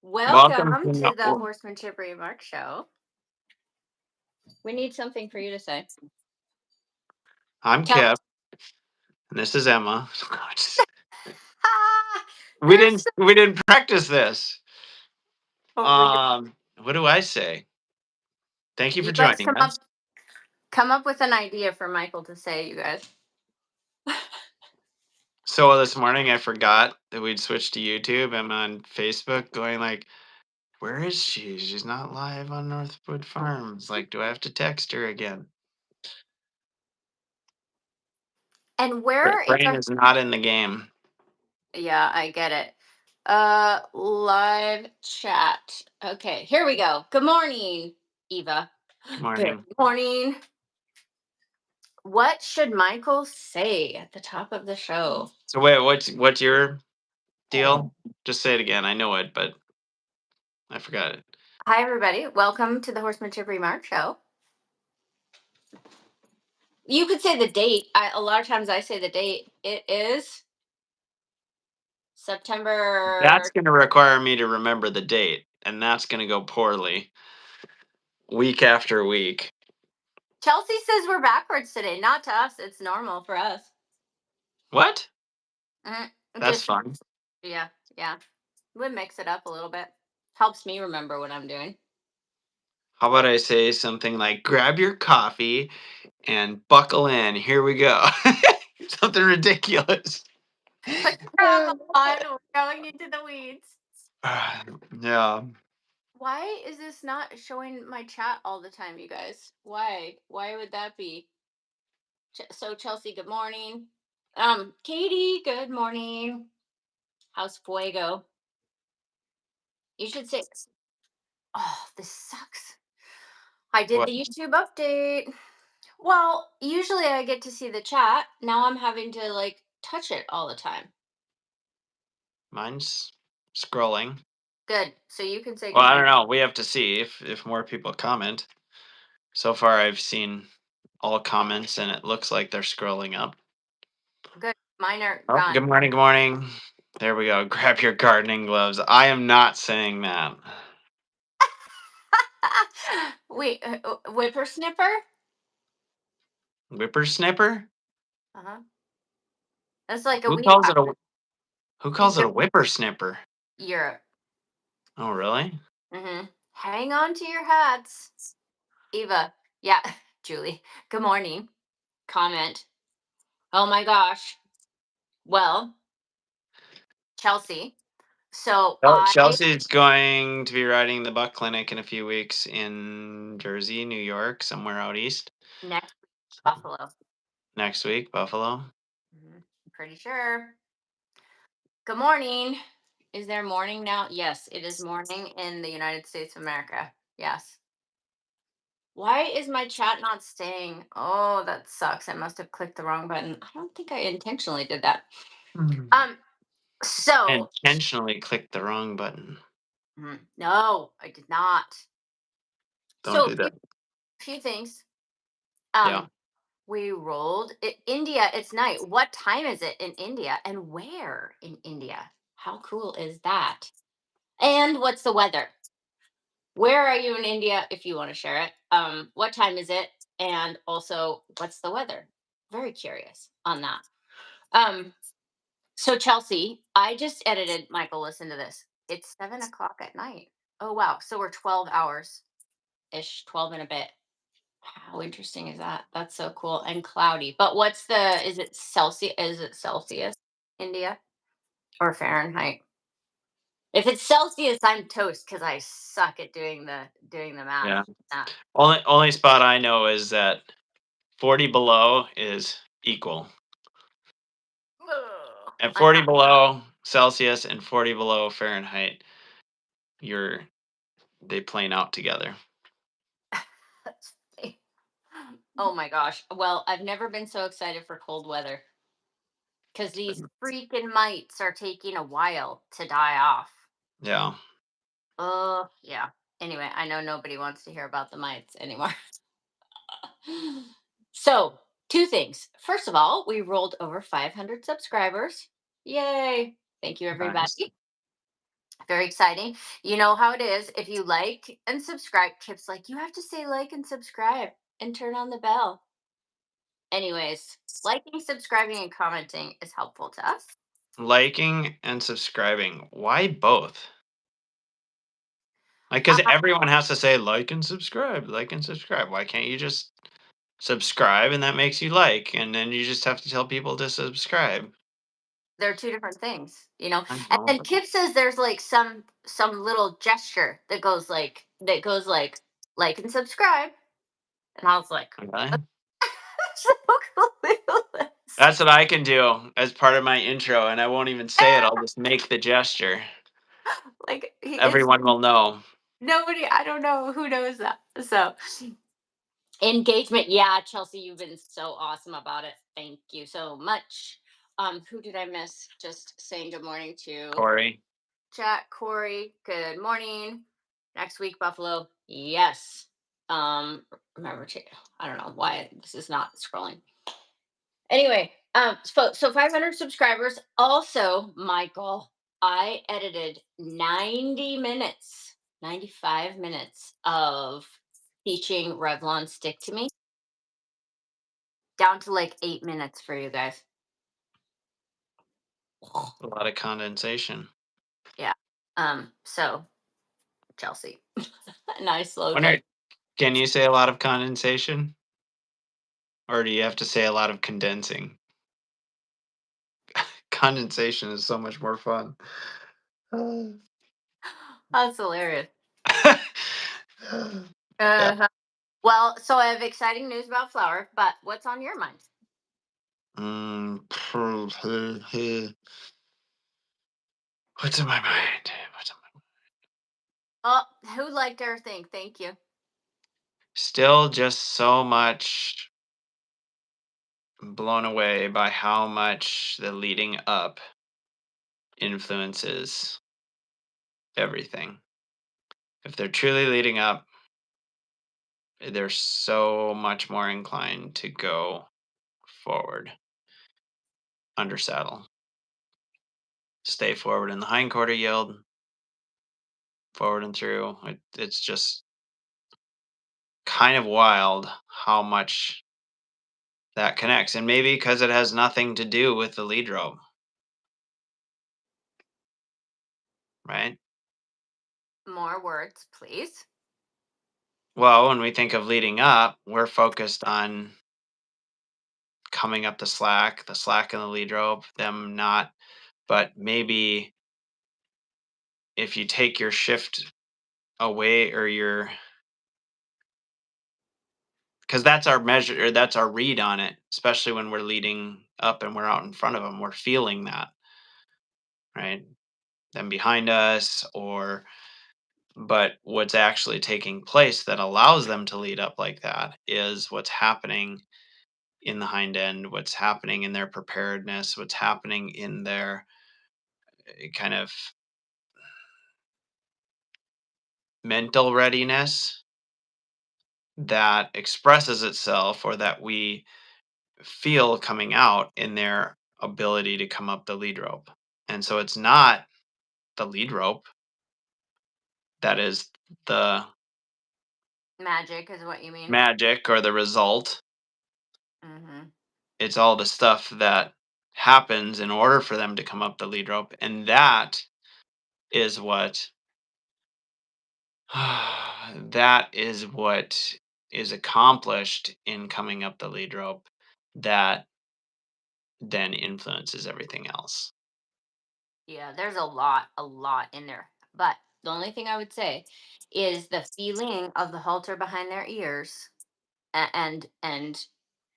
Welcome Welcome to to the Horsemanship Remark Show. We need something for you to say. I'm Tell Kip, and this is Emma. ah, we there's didn't we didn't practice this. oh, we do. What do I say? Thank you You for guys joining us. come up with an idea for Michael to say, you guys. So this morning I forgot that we'd switched to YouTube. I'm on Facebook going like, where is she? She's not live on Northwood Farms. Like, do I have to text her again? And where in Brain the is not in the game. yeah, I get it. Live chat. Okay, here we go. Good morning, Eva. Good Good morning. morning. What should Michael say at the top of the show? So wait, what's your deal? Just say it again. I know it, but I forgot it. Hi, everybody. Welcome to the Horsemanship Remark Show. You could say the date. A lot of times I say the date. It is That's September. going to require me to remember the date, and that's going to go poorly week after week. Chelsea says we're backwards today. Not to us. It's normal for us. What? Mm, That's just fun. yeah, yeah. We mix it up a little bit. Helps me remember what I'm doing. How about I say something like, grab your coffee and buckle in. Here we go. Something ridiculous. Put your grab on. We're going into the weeds. Yeah. Why is this not showing my chat all the time, you guys? Why? Why would that be? So Chelsea, good morning. Katie, good morning. How's Fuego? You should say, oh, this sucks. I did What? the YouTube update. Well, usually I get to see the chat. Now I'm having to like touch it all the time. Mine's scrolling. Good. So you can say Well, good I morning. don't know. We have to see if more people comment. So far, I've seen all comments, and it looks like they're scrolling up. Good. Mine are Oh, gone. good morning. Good morning. There we go. Grab your gardening gloves. I am not saying that. Wait, whippersnipper? Whippersnipper? Uh huh. That's like a Who weed calls it whacker. a Who In calls it a whippersnipper? Europe. Oh, really? Hang on to your hats. Eva. Yeah. Julie. Good morning. Comment. Oh my gosh. Well, Chelsea. So Oh, I Chelsea's going to be riding the Buck Clinic in a few weeks in Jersey, New York, somewhere out east. next week, Buffalo. Next week, Buffalo. Pretty sure. Good morning. Is there morning now? Yes, it is morning in the United States of America. Yes. Why is my chat not staying? Oh, that sucks. I must have clicked the wrong button. I don't think I intentionally did that. Um, I so intentionally clicked the wrong button. no, I did not. Don't So do that. few things. Yeah. We rolled India. It's night. What time is it in India, and where in India? How cool is that? And what's the weather? Where are you in India if you want to share it? What time is it? And also, what's the weather? Very curious on that. Um, so Chelsea, I just edited Michael. Listen to this. It's 7 o'clock at night. Oh wow. So we're 12 hours ish, 12 and a bit. How interesting is that? That's so cool and cloudy. But what's the is it Celsius? Is it Celsius? India or Fahrenheit? If it's Celsius, I'm toast because I suck at doing the math. Yeah. Uh, Only spot I know is that 40 below is equal. At I'm 40 not. below Celsius and 40 below Fahrenheit, they plane out together. That's funny. Oh my gosh. Well, I've never been so excited for cold weather because these freaking mites are taking a while to die off. Yeah. Oh, yeah. Anyway, I know nobody wants to hear about the mites anymore. So, two things. First of all, we rolled over 500 subscribers. Yay. Thank you, Nice. everybody. Very exciting. You know how it is. If you like and subscribe, Kip's like, you have to say like and subscribe and turn on the bell. Anyways, liking, subscribing, and commenting is helpful to us. Liking and subscribing. Why both? Like, because Uh, everyone has to say like and subscribe, like and subscribe. Why can't you just subscribe and that makes you like, and then you just have to tell people to subscribe? they're two different things, you know. I And know, then but Kip says there's like some little gesture that goes like and subscribe. And I was like, okay. so clueless. That's what I can do as part of my intro, and I won't even say it. I'll just make the gesture. Like it's Everyone will know. nobody. I don't know who knows that. So engagement, yeah, Chelsea, you've been so awesome about it. Thank you so much. Who did I miss? Just saying good morning to Corey. chat. Corey, good morning. Next week, Buffalo. Yes. Remember to, I don't know why this is not scrolling. Anyway, so 500 subscribers. Also, Michael, I edited 90 minutes, 95 minutes of teaching Revlon Stick to Me down to like 8 minutes for you guys. A lot of condensation. Yeah. So Chelsea. And I slowed Wonder, like can you say a lot of condensation? Or do you have to say a lot of condensing? Condensation is so much more fun. that's hilarious. Yeah. Uh, well, so I have exciting news about Flower, but what's on your mind? Mm, what's in my mind? What's in my Oh, who liked our thing? Thank you. Still just so much blown away by how much the leading up influences everything. If they're truly leading up, they're so much more inclined to go forward under saddle. Stay forward in the hind quarter yield, forward and through. It's just kind of wild how much that connects. And maybe because it has nothing to do with the lead rope, right? More words, please. Well, when we think of leading up, we're focused on coming up the slack in the lead rope, them not. But maybe if you take your shift away or your, because that's our measure, or that's our read on it, especially when we're leading up and we're out in front of them, we're feeling that, right? Them behind us, or, but what's actually taking place that allows them to lead up like that is what's happening in the hind end, what's happening in their preparedness, what's happening in their kind of mental readiness that expresses itself, or that we feel coming out in their ability to come up the lead rope. And so it's not the lead rope that is the Magic is what you mean. magic or the result. Hmm. It's all the stuff that happens in order for them to come up the lead rope. And that is what that is what is accomplished in coming up the lead rope, that then influences everything else. Yeah, there's a lot in there. But the only thing I would say is the feeling of the halter behind their ears and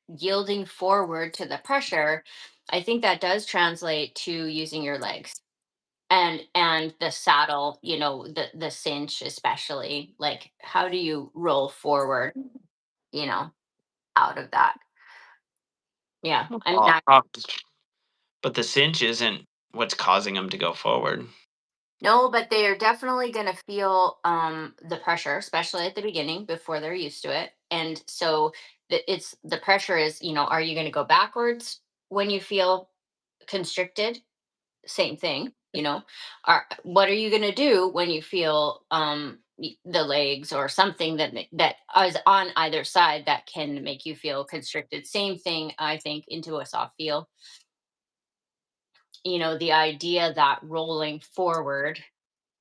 yielding forward to the pressure. I think that does translate to using your legs and the saddle, the cinch especially. Like how do you roll forward, you know, out of that? Yeah. I mean, But the cinch isn't what's causing them to go forward. no, but they're definitely going to feel the pressure, especially at the beginning before they're used to it. And so it's the pressure is, are you going to go backwards when you feel constricted? Same thing. You know, what are you going to do when you feel the legs or something that is on either side that can make you feel constricted? Same thing, I think, into a soft feel. The idea that rolling forward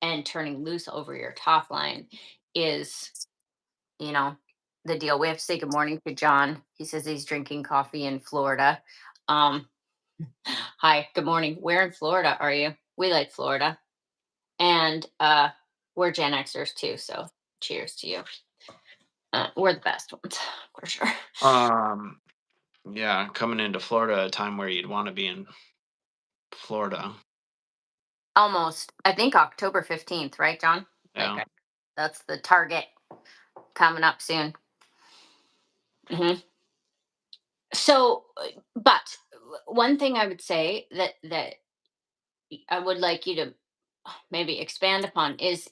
and turning loose over your top line is, you know, the deal. We have to say good morning to John. He says he's drinking coffee in Florida. Um, Hi, good morning. Where in Florida are you? We like Florida. And we're Gen Xers too, so cheers to you. We're the best ones, for sure. Um, yeah, coming into Florida, a time where you'd want to be in Florida. Almost, I think October 15th, right, John? Like, Yeah. that's the target coming up soon. hmm So, but one thing I would say that I would like you to maybe expand upon is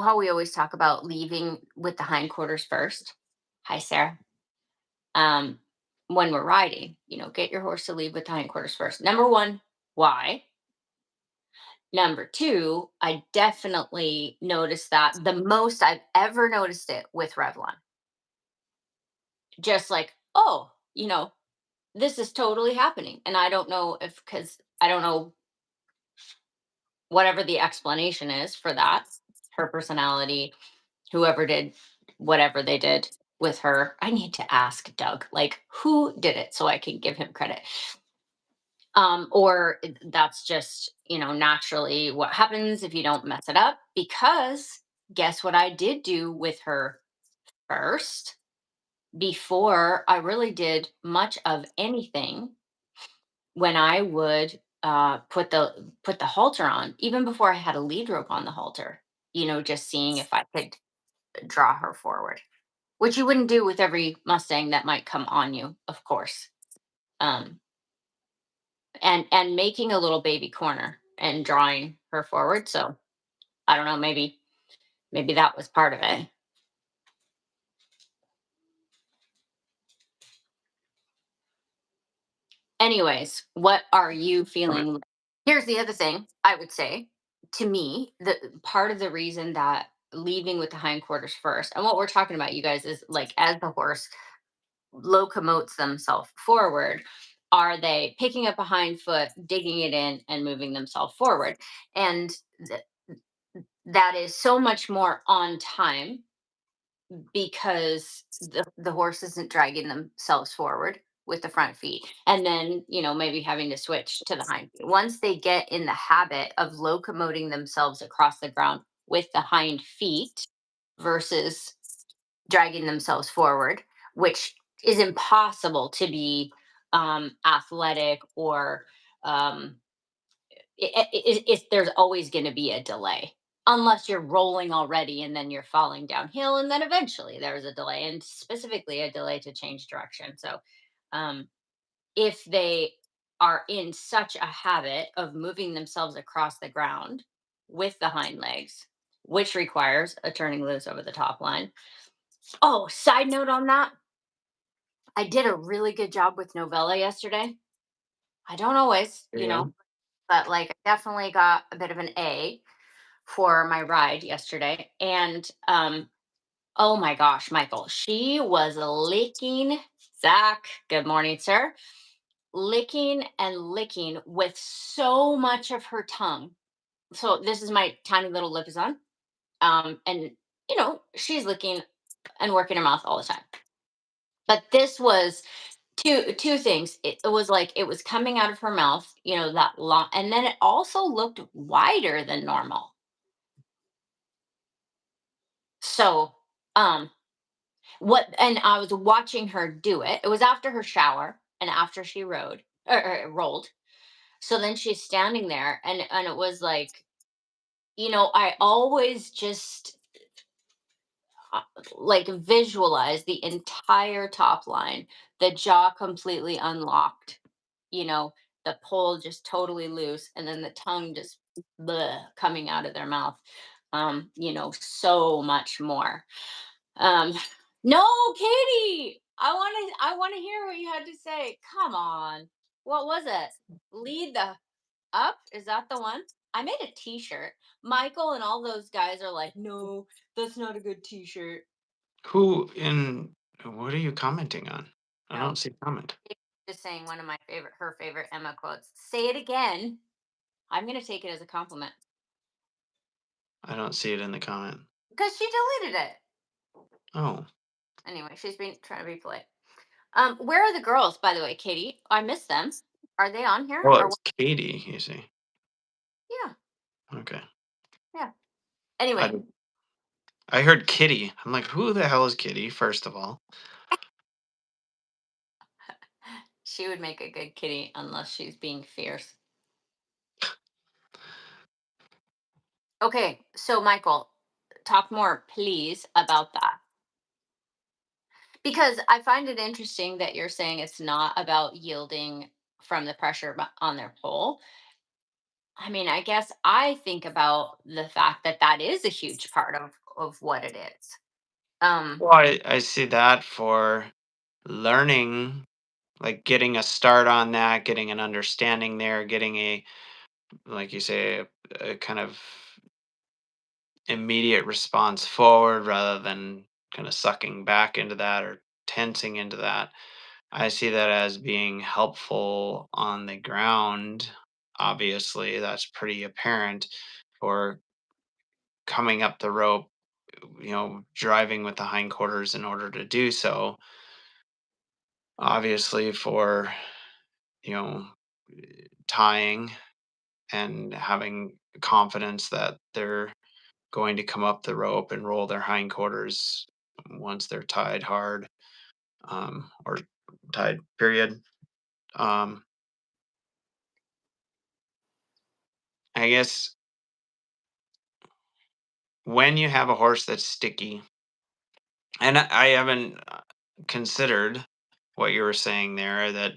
how we always talk about leaving with the hindquarters first. Hi, Sarah. um, when we're riding. Get your horse to lead with the hindquarters first. Number one, why? Number two, I definitely noticed that the most I've ever noticed it with Revlon. Just like, oh, this is totally happening. And I don't know if, because I don't know whatever the explanation is for that. Her personality, whoever did whatever they did with her. I need to ask Doug, like, who did it so I can give him credit. Or that's just naturally what happens if you don't mess it up, because guess what I did do with her first before I really did much of anything. When I would put the halter on, even before I had a lead rope on the halter, just seeing if I could draw her forward, which you wouldn't do with every Mustang that might come on you, of course. um, and making a little baby corner and drawing her forward. So I don't know, maybe that was part of it. Anyways, what are you Okay. feeling? Here's the other thing I would say. To me, the part of the reason that leaving with the hindquarters first, and what we're talking about, you guys, is like as the horse locomotes themselves forward, are they picking up a hind foot, digging it in, and moving themselves forward? And that is so much more on time, because the horse isn't dragging themselves forward with the front feet, and then maybe having to switch to the hind feet. Once they get in the habit of locomoting themselves across the ground with the hind feet versus dragging themselves forward, which is impossible to be athletic, or um, there's always going to be a delay, unless you're rolling already and then you're falling downhill, and then eventually there's a delay, and specifically a delay to change direction. So um, if they are in such a habit of moving themselves across the ground with the hind legs, which requires a turning loose over the top line. Oh, side note on that, I did a really good job with novella yesterday. I don't always, Yeah. but like I definitely got a bit of an A for my ride yesterday. And oh my gosh, Michael, she was licking Zach. Good morning, sir. Licking and licking with so much of her tongue. So this is my tiny little lip is on. And she's licking and working her mouth all the time. But this was two things. It was like it was coming out of her mouth, that long, and then it also looked wider than normal. So um what and I was watching her do it. It was after her shower and after she rode, or rolled. So then she's standing there, and it was like, I always just uh, like visualize the entire top line, the jaw completely unlocked, you know, the pole just totally loose, and then the tongue just coming out of their mouth. So much more. Um, no, Katie, I want to hear what you had to say. Come on, what was it? Lead the. Up? Is that the one? I made a t-shirt. Michael and all those guys are like, "No, that's not a good t-shirt." Who in what are you commenting on? I No, don't see comment. just saying one of my favorite her favorite Emma quotes. Say it again. I'm going to take it as a compliment I don't see it in the comment. because she deleted it. Oh. Anyway, she's been trying to be polite. Where are the girls, by the way, Katie? I miss them. Are they on here Well, or it's what? Katie, you see. Yeah, Okay. yeah. I Anyway, did I heard Kitty. I'm like, who the hell is Kitty, first of all? she would make a good kitty unless she's being fierce. Okay, so Michael, talk more, please, about that. Because I find it interesting that you're saying it's not about yielding from the pressure on their pole. I mean, I guess I think about the fact that that is a huge part of what it is. Um, Well, I see that for learning, like getting a start on that, getting an understanding there, getting a, like you say, a kind of immediate response forward rather than kind of sucking back into that or tensing into that. I see that as being helpful on the ground. Obviously, that's pretty apparent for coming up the rope, driving with the hindquarters in order to do so. Obviously, for, you know, tying and having confidence that they're going to come up the rope and roll their hindquarters once they're tied hard, or tied, period. Um, I guess when you have a horse that's sticky, and I haven't considered what you were saying there, that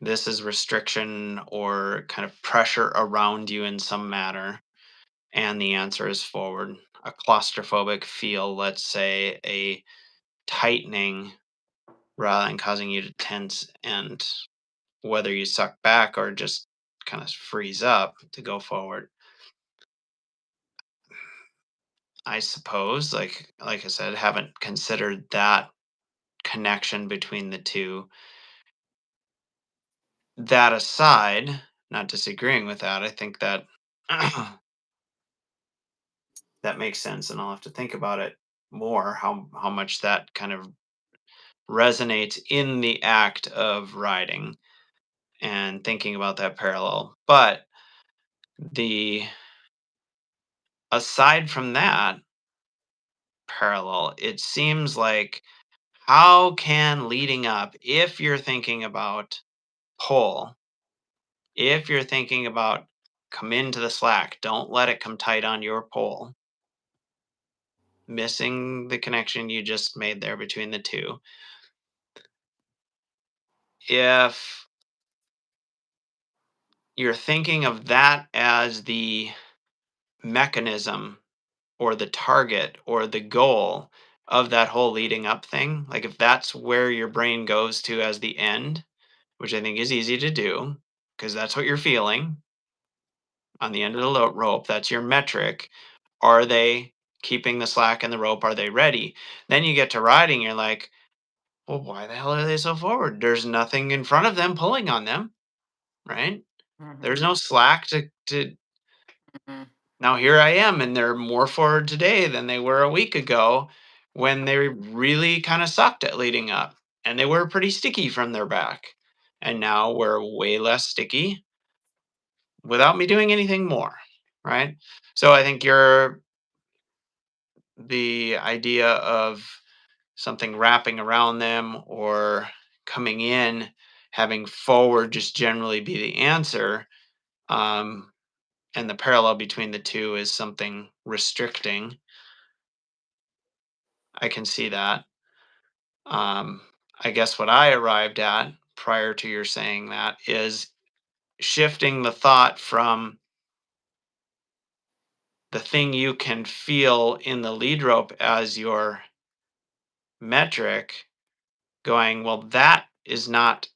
this is restriction or kind of pressure around you in some manner, and the answer is forward. A claustrophobic feel, let's say, a tightening rather than causing you to tense, and whether you suck back or just kind of freeze up to go forward. I suppose, like I said, haven't considered that connection between the two. That aside, not disagreeing with that, I think that that makes sense, and I'll have to think about it more, how much that kind of resonates in the act of riding and thinking about that parallel. But the aside from that parallel, it seems like, how can leading up, if you're thinking about pull, if you're thinking about come into the slack, don't let it come tight on your pole, missing the connection you just made there between the two. If you're thinking of that as the mechanism or the target or the goal of that whole leading up thing, like if that's where your brain goes to as the end, which I think is easy to do because that's what you're feeling on the end of the rope, that's your metric. Are they keeping the slack in the rope? Are they ready? Then you get to riding, you're like, well, why the hell are they so forward? There's nothing in front of them pulling on them, right? There's mhm, no slack to mhm. now here I am, and they're more forward today than they were a week ago when they really kind of sucked at leading up and they were pretty sticky from their back. And now we're way less sticky without me doing anything more, right? So I think the idea of something wrapping around them or coming in, having forward just generally be the answer, um, and the parallel between the two is something restricting. I can see that. Um, I guess what I arrived at prior to your saying that is shifting the thought from the thing you can feel in the lead rope as your metric, going, well, that is not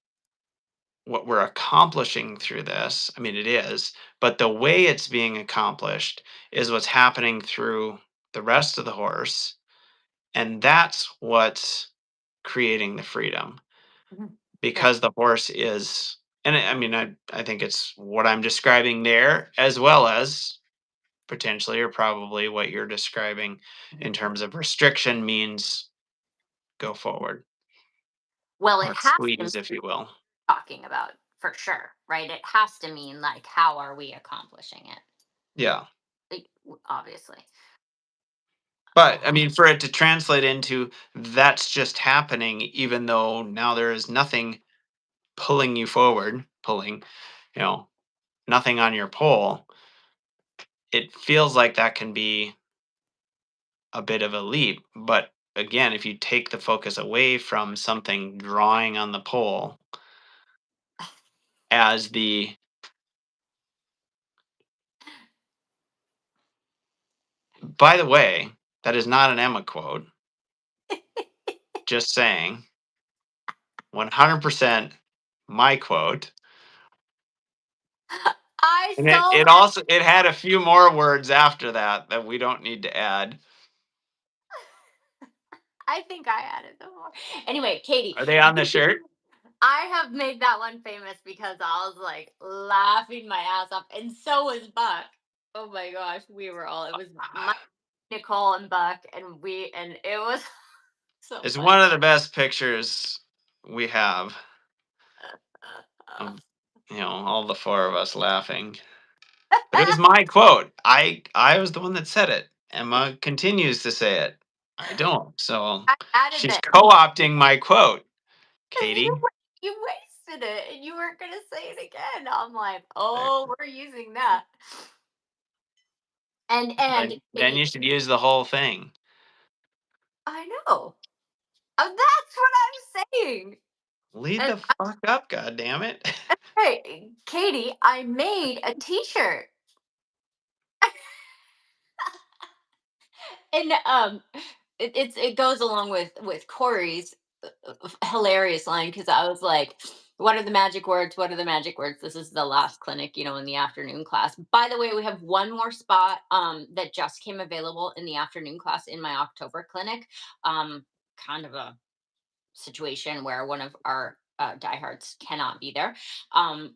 what we're accomplishing through this. I mean, it is, but the way it's being accomplished is what's happening through the rest of the horse. And that's what's creating the freedom Mhm. Yeah. because the horse is, and I mean, I think it's what I'm describing there, as well as potentially or probably what you're describing in terms of restriction means go forward Well, it or has to mean squeeze, if you will. talking about for sure, right? It has to mean like how are we accomplishing it? Yeah. Obviously. But I Oh, mean, for it to translate into that's just happening, even though now there is nothing pulling you forward, pulling, you know, nothing on your pole, it feels like that can be a bit of a leap. But again, if you take the focus away from something drawing on the pole as the, by the way, that is not an Emma quote, just saying, 100% my quote. I And it, so it much. also it had a few more words after that that we don't need to add. I think I added them more. Anyway, Katie, Are they on the shirt? I have made that one famous because I was like laughing my ass off, and so was Buck. Oh my gosh, we were all. It was my Nicole and Buck, and it was so It's funny. one of the best pictures we have of, all the four of us laughing. But it was my quote. I was the one that said it. Emma continues to say it. I don't. So I added she's that. co-opting my quote, You Katie. you wasted it, and you weren't gonna say it again. I'm like, oh, we're using that. And Then you should use the whole thing. I know. That's what I'm saying. Lead And the fuck up, god damn it. hey, Katie, I made a T-shirt, and it goes along with Corey's hilarious line because I was like, "What are the magic words? What are the magic words?" This is the last clinic, in the afternoon class. By the way, we have one more spot that just came available in the afternoon class in my October clinic. Kind of a situation where one of our diehards cannot be there.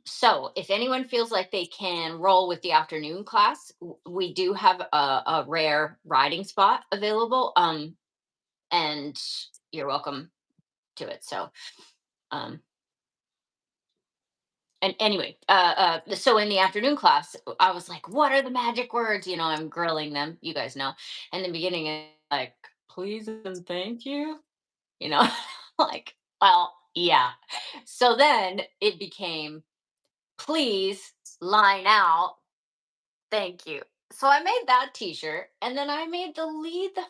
So if anyone feels like they can roll with the afternoon class, we do have a rare riding spot available. And you're welcome to it. So, um, and anyway, so in the afternoon class, I was like, "What are the magic words?" I'm grilling them. You guys know. And the beginning, like, "Please and thank you." you know like, well, yeah. So then it became, please line out, thank you. So I made that t-shirt, and then I made the lead the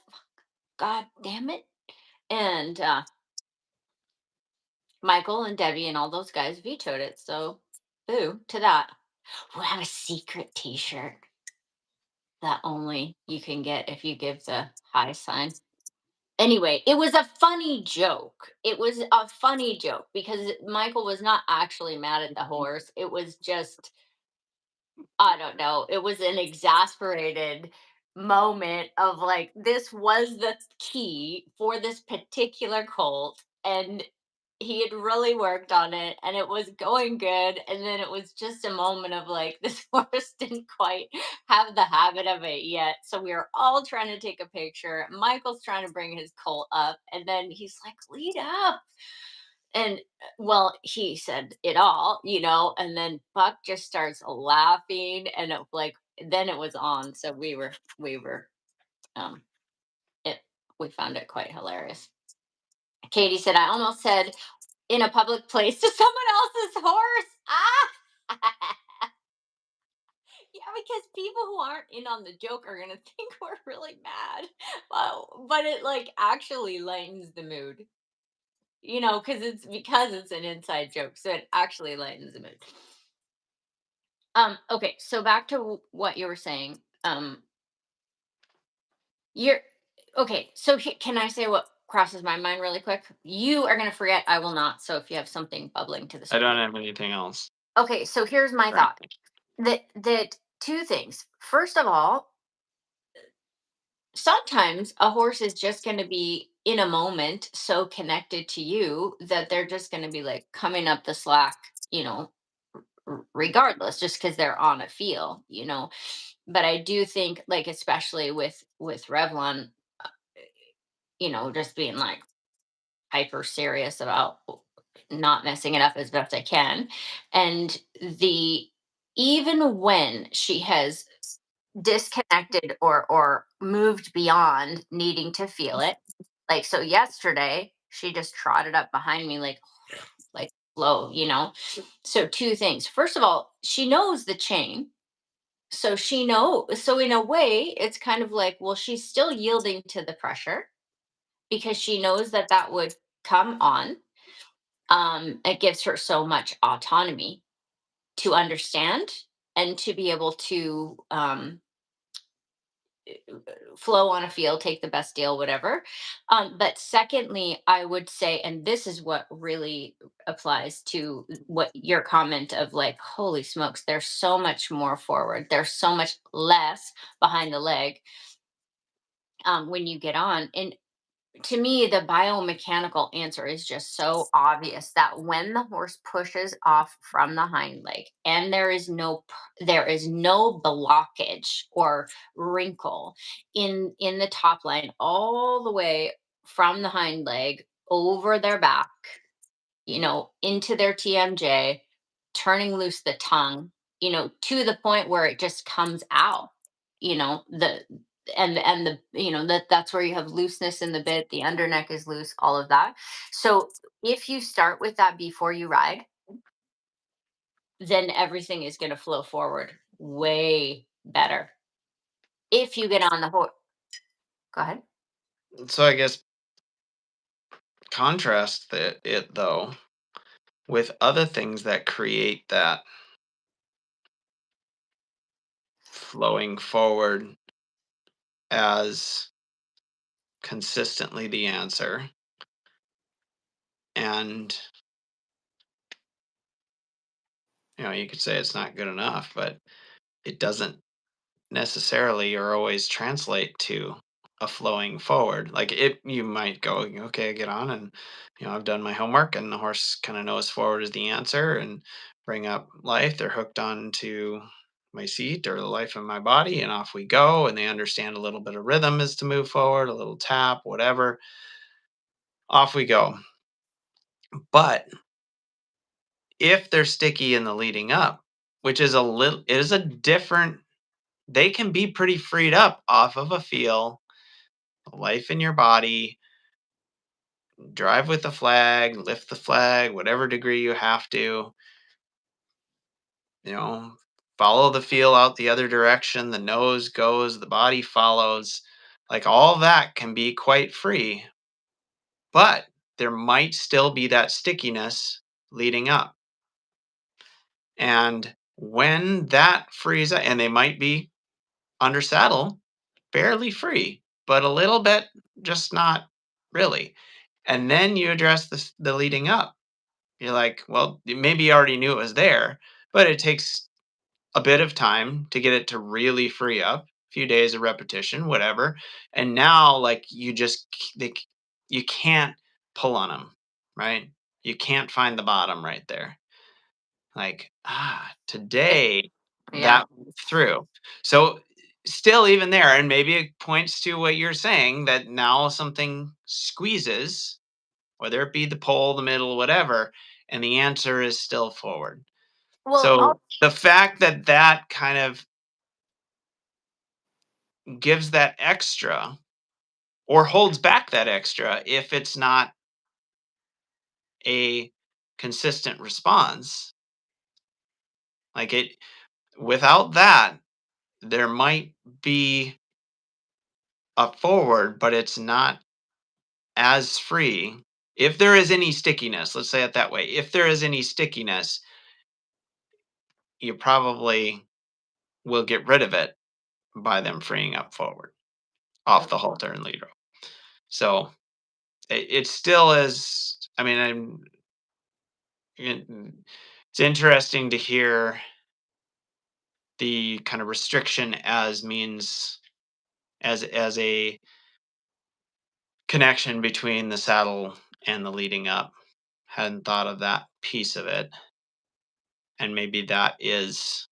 god damn it. And Michael and Debbie and all those guys vetoed it, so boo to that. We have a secret t-shirt that only you can get if you give the high sign. Anyway, it was a funny joke. It was a funny joke because Michael was not actually mad at the horse. It was just, I don't know. It was an exasperated moment of like, this was the key for this particular colt. And he had really worked on it and it was going good. And then it was just a moment of like, this horse didn't quite have the habit of it yet. So we were all trying to take a picture. Michael's trying to bring his colt up. And then he's like, lead up. And well, he said it all, and then Buck just starts laughing, and like then it was on. So we were um it we found it quite hilarious. Katie said, I almost said in a public place to someone else's horse. Ah, yeah, because people who aren't in on the joke are gonna think we're really mad. But it like actually lightens the mood, because it's an inside joke, so it actually lightens the mood. Okay, so back to what you were saying. You're okay. So can I say what? crosses my mind really quick? You are going to forget. I will not. So if you have something bubbling to the I don't surface. have anything else. Okay. So here's my Right. thought that two things. First of all, sometimes a horse is just going to be in a moment so connected to you that they're just going to be like coming up the slack, you know, regardless, just because they're on a feel. But I do think, like, especially with Revlon, just being like hyper serious about not messing it up as best I can. And the even when she has disconnected or moved beyond needing to feel it, like, so yesterday she just trotted up behind me like slow. So two things. First of all, she knows the chain. So in a way it's kind of like, well, she's still yielding to the pressure because she knows that that would come on. It gives her so much autonomy to understand and to be able to flow on a field, take the best deal, whatever. But secondly, I would say, and this is what really applies to what your comment of like, holy smokes, there's so much more forward, there's so much less behind the leg when you get on. And to me, the biomechanical answer is just so obvious that when the horse pushes off from the hind leg and there is no blockage or wrinkle in the top line all the way from the hind leg over their back, into their TMJ, turning loose the tongue, to the point where it just comes out, the and the that's where you have looseness in the bit, the underneck is loose, all of that. So if you start with that before you ride, then everything is going to flow forward way better. If you get on the horse, go ahead. So I guess contrast it though with other things that create that flowing forward as consistently the answer. And you could say it's not good enough, but it doesn't necessarily or always translate to a flowing forward. Like it, you might go, okay, get on, and I've done my homework, and the horse kind of knows forward is the answer, and bring up life. They're hooked on to my seat or the life of my body, and off we go. And they understand a little bit of rhythm is to move forward, a little tap, whatever. Off we go. But if they're sticky in the leading up, which is it is a different, they can be pretty freed up off of a feel, life in your body, drive with the flag, lift the flag, whatever degree you have to, you know, follow the feel out the other direction, the nose goes, the body follows. Like all that can be quite free, but there might still be that stickiness leading up. And when that frees up, and they might be under saddle, fairly free, but a little bit, just not really. And then you address the leading up. You're like, well, maybe you already knew it was there, but it takes a bit of time to get it to really free up, a few days of repetition, whatever. And now, like, you can't pull on them, right? You can't find the bottom right there. Like, It- today yeah. that through. So still even there, and maybe it points to what you're saying that now something squeezes, whether it be the pole, the middle, whatever, and the answer is still forward. Well, So the fact that that kind of gives that extra or holds back that extra if it's not a consistent response, like it, without that, there might be a forward, but it's not as free. If there is any stickiness, let's say it that way. If there is any stickiness, you probably will get rid of it by them freeing up forward off the halter and lead rope. So it still is. I mean, it, it's interesting to hear the kind of restriction as means as a connection between the saddle and the leading up. Hadn't thought of that piece of it, and maybe that is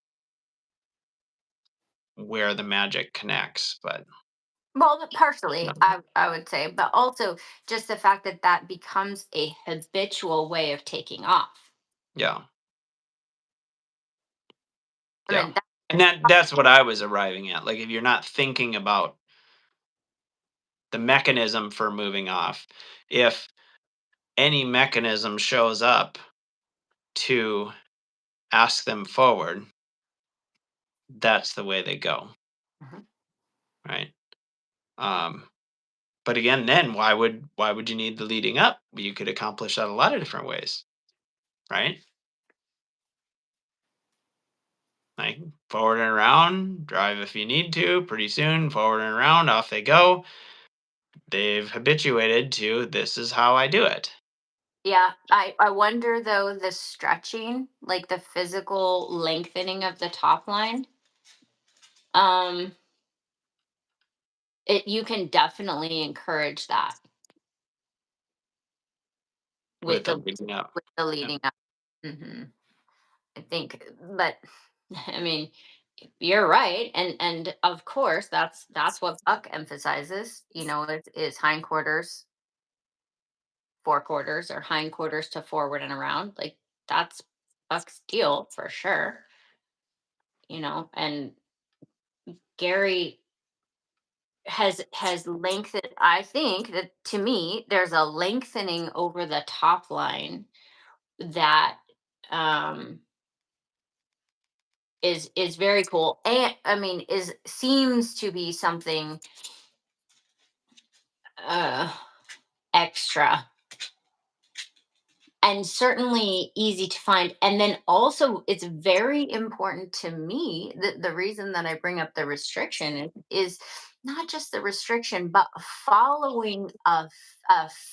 where the magic connects. But Well, partially, no, I would say, but also just the fact that that becomes a habitual way of taking off. yeah, I yeah, mean, that, and that's what I was arriving at. Like if you're not thinking about the mechanism for moving off, if any mechanism shows up to ask them forward, that's the way they go, Mhm. right? Um, but again, then why would you need the leading up? You could accomplish that a lot of different ways, right? Like forward and around, drive if you need to. Pretty soon, forward and around, off they go. They've habituated to this is how I do it. Yeah, I wonder though the stretching, like the physical lengthening of the top line. Um, it you can definitely encourage that With with the the leading up. Yeah. leading up. Hmm. I think, but I mean, you're right, and of course that's what Buck emphasizes. Is hindquarters, forequarters, or hindquarters to forward and around. Like that's Buck's deal for sure. And Gary has lengthened. I think that to me, there's a lengthening over the top line that um is very cool, and I mean is seems to be something uh extra, and certainly easy to find. And then also it's very important to me that the reason that I bring up the restriction is not just the restriction but following a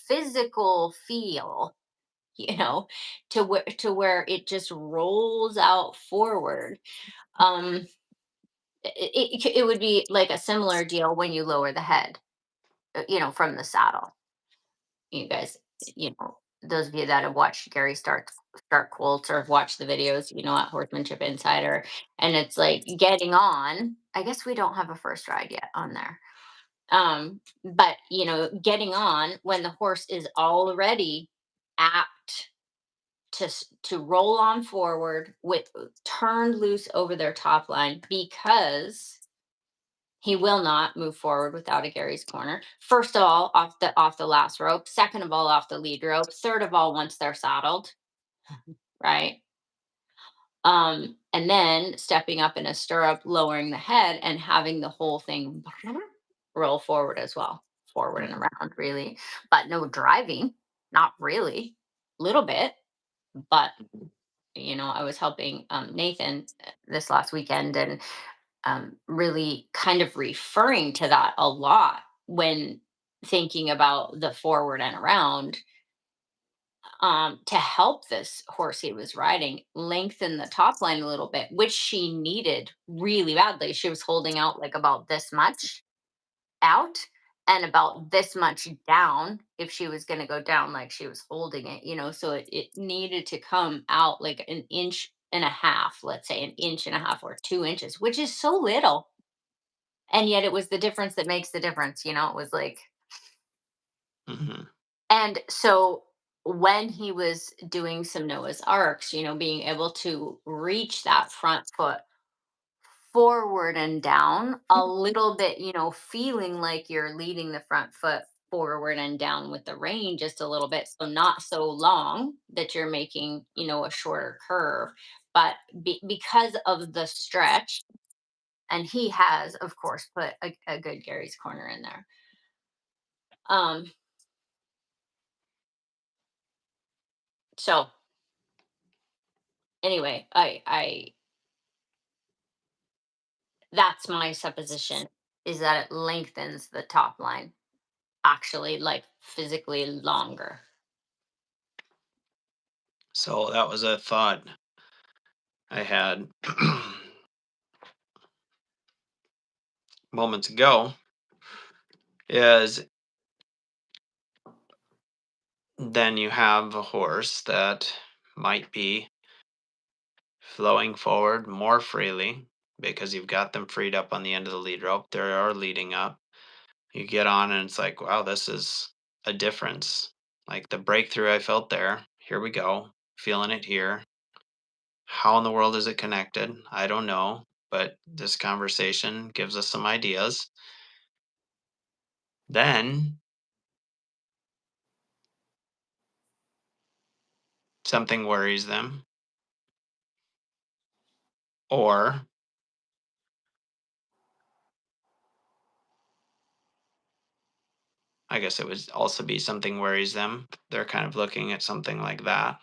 physical feel, you know to where it just rolls out forward. um it would be like a similar deal when you lower the head, from the saddle. You guys, those of you that have watched Gary start quotes or have watched the videos, at Horsemanship Insider, and it's like getting on. I guess we don't have a first ride yet on there. But getting on when the horse is already apt to roll on forward with turned loose over their top line, because he will not move forward without a Gary's corner. First of all, off the last rope. Second of all, off the lead rope. Third of all, once they're saddled, right? And then stepping up in a stirrup, lowering the head, and having the whole thing roll forward as well, forward and Mhm. around, really. But no driving, not really. Little bit, but I was helping Nathan this last weekend, and really kind of referring to that a lot when thinking about the forward and around, to help this horse he was riding lengthen the top line a little bit, which she needed really badly. She was holding out like about this much out and about this much down if she was going to go down, like she was holding it, so it needed to come out like an inch and a half, let's say an inch and a half or 2 inches, which is so little. And yet it was the difference that makes the difference. It was like, Mhm. and so when he was doing some Noah's Arcs, being able to reach that front foot forward and down a little bit, feeling like you're leading the front foot forward and down with the rein just a little bit. So not so long that you're making, a shorter curve, but because of the stretch. And he has, of course, put a good Gary's corner in there. Um, so anyway, I that's my supposition, is that it lengthens the top line. actually like physically longer. So that was a thought I had moments ago is then you have a horse that might be flowing forward more freely because you've got them freed up on the end of the lead rope. They are leading up. You get on and it's like, wow, this is a difference. Like the breakthrough I felt there. Here we go. Feeling it here. How in the world is it connected? I don't know. But this conversation gives us some ideas. Then something worries them. Or I guess it would also be something worries them. They're kind of looking at something like that.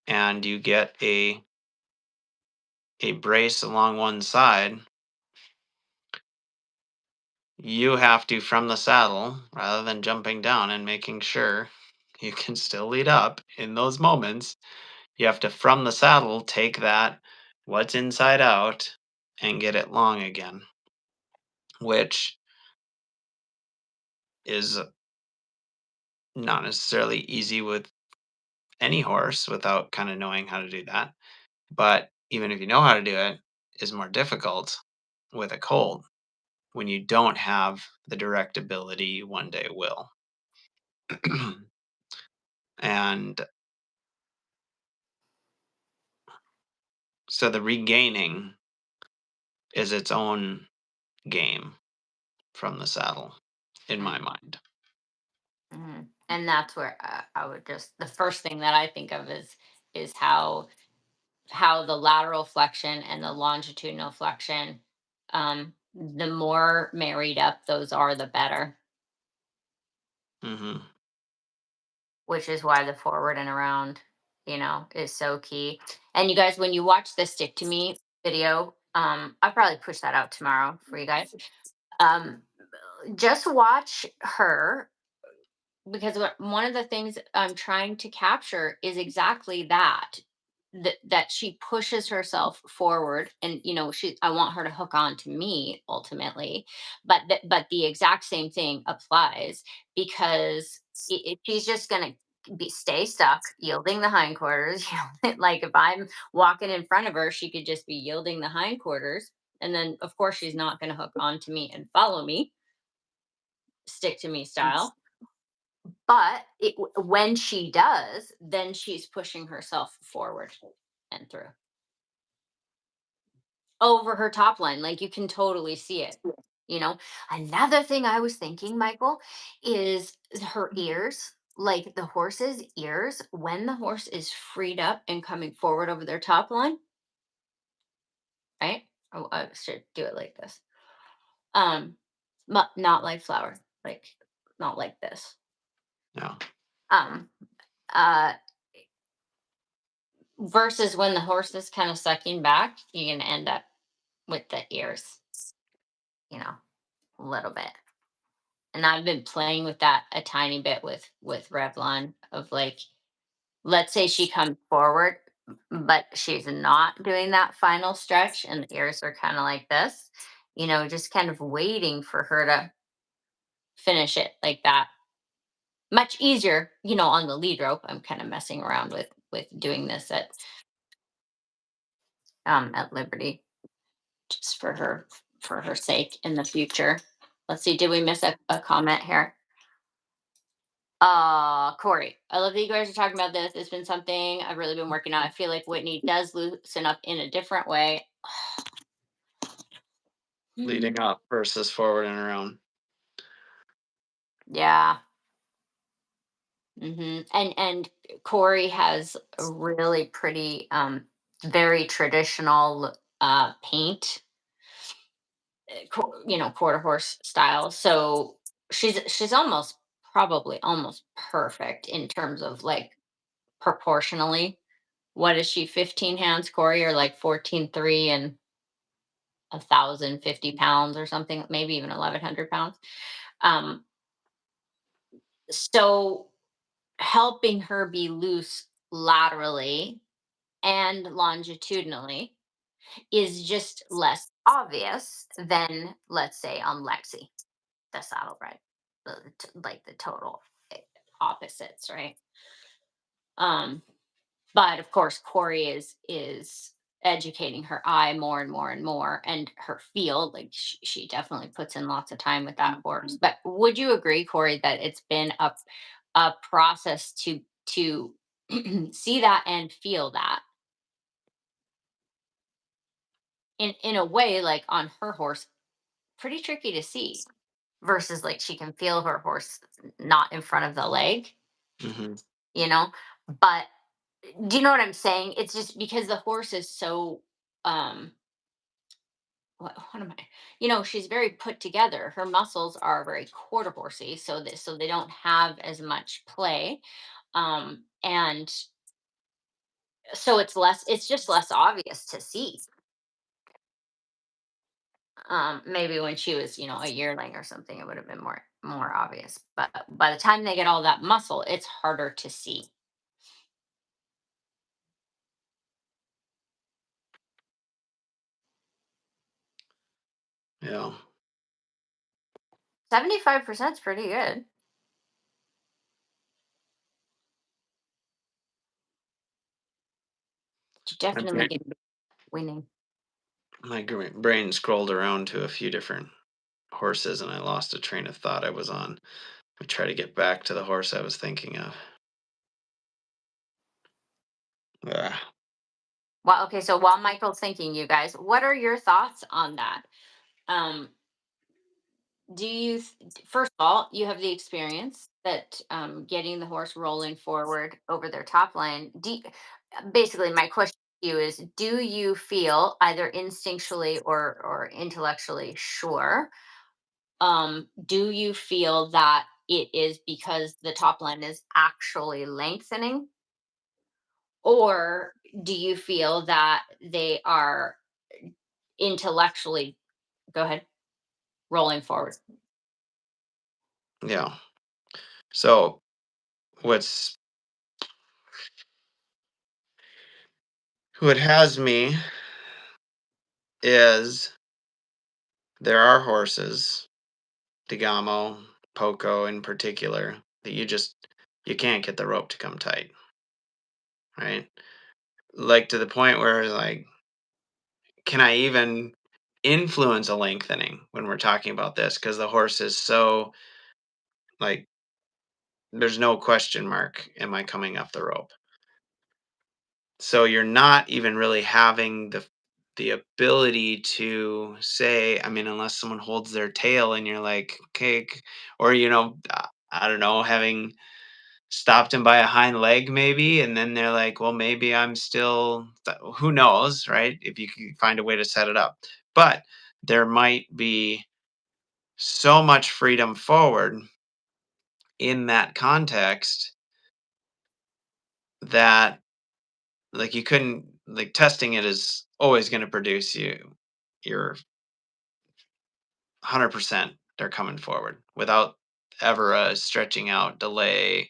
And you get a brace along one side. You have to, from the saddle, rather than jumping down and making sure you can still lead up in those moments, you have to, from the saddle, take that what's inside out and get it long again, which is not necessarily easy with any horse without kind of knowing how to do that. But even if you know how to do it, is more difficult with a colt when you don't have the direct ability you one day will. And so the regaining is its own game from the saddle, in my Mm, mind. and that's where I would just, the first thing that I think of is how the lateral flexion and the longitudinal flexion, the more married up those are, the better. Hmm. Which is why the forward and around, is so key. And you guys, when you watch the stick to me video, I'll probably push that out tomorrow for you guys. Um, just watch her, because one of the things I'm trying to capture is exactly that, that she pushes herself forward, and I want her to hook on to me ultimately, but the exact same thing applies, because she's just going to stay stuck yielding the hindquarters. Like if I'm walking in front of her, she could just be yielding the hindquarters, and then of course she's not going to hook on to me and follow me stick to me style. But when she does, then she's pushing herself forward and through over her top line. Like you can totally see it. You know, Another thing I was thinking, Michael, is her ears. Like the horse's ears, when the horse is freed up and coming forward over their top line, right? Oh, I should do it like this. Um, not like flower, like not like this. Yeah. Um, uh, versus when the horse is kind of sucking back, you're gonna end up with the ears, you know, a little bit. And I've been playing with that a tiny bit with Revlon, of like, let's say she comes forward, but she's not doing that final stretch and the ears are kind of like this, just kind of waiting for her to finish it like that. Much easier, on the lead rope. I'm kind of messing around with doing this at Liberty, just for her sake in the future. Let's see, did we miss a comment here? Corey, I love that you guys are talking about this. It's been something I've really been working on. I feel like Whitney does loosen up in a different way. Leading up versus forward and around. Yeah. And Corey has a really pretty, very traditional paint, quarter horse style. So she's almost, probably almost perfect in terms of like proportionally. What is she, 15 hands, Corey, or like 14.3 and 1,050 pounds or something, maybe even 1,100 pounds. Um, So helping her be loose laterally and longitudinally is just less obvious than, let's say, on Lexi, the saddle ride, like the total eh, opposites, right? Um, but of course, Corey is educating her eye more and more and more, and her feel. Like she definitely puts in lots of time with that horse. But would you agree, Corey, that it's been a process to see that and feel that in a way, like on her horse, pretty tricky to see versus like she can feel her horse not in front of the leg, Hmm. you know. But do you know what I'm saying? It's just because the horse is so um what am I? She's very put together. Her muscles are very quarter horsey, so they don't have as much play. And so it's just less obvious to see. Maybe when she was, a yearling or something, it would have been more obvious. But by the time they get all that muscle, it's harder to see. Yeah. 75% is pretty good. She My definitely brain, get winning. my brain scrolled around to a few different horses, and I lost a train of thought I was on. I try to get back to the horse I was thinking of. Ah, Well, okay, so while Michael's thinking, you guys, what are your thoughts on that? Um, do you first of all, you have the experience that getting the horse rolling forward over their top line. Basically, my question to you is, do you feel either instinctually or intellectually sure, do you feel that it is because the top line is actually lengthening, or do you feel that they are intellectually, go ahead, rolling forward? yeah. So what's what has me is there are horses, Digamo, Poco in particular, that you can't get the rope to come tight, right? Like to the point where like, can I even influence a lengthening when we're talking about this? Because the horse is so like there's no question mark. Am I coming up the rope? So you're not even really having the ability to say, I mean, unless someone holds their tail and you're like, okay, or I don't know, having stopped him by a hind leg maybe, and then they're like, well, maybe I'm still, who knows, right? If you can find a way to set it up, but there might be so much freedom forward in that context that like you couldn't like testing it is always going to produce your 100% they're coming forward without ever a stretching out delay.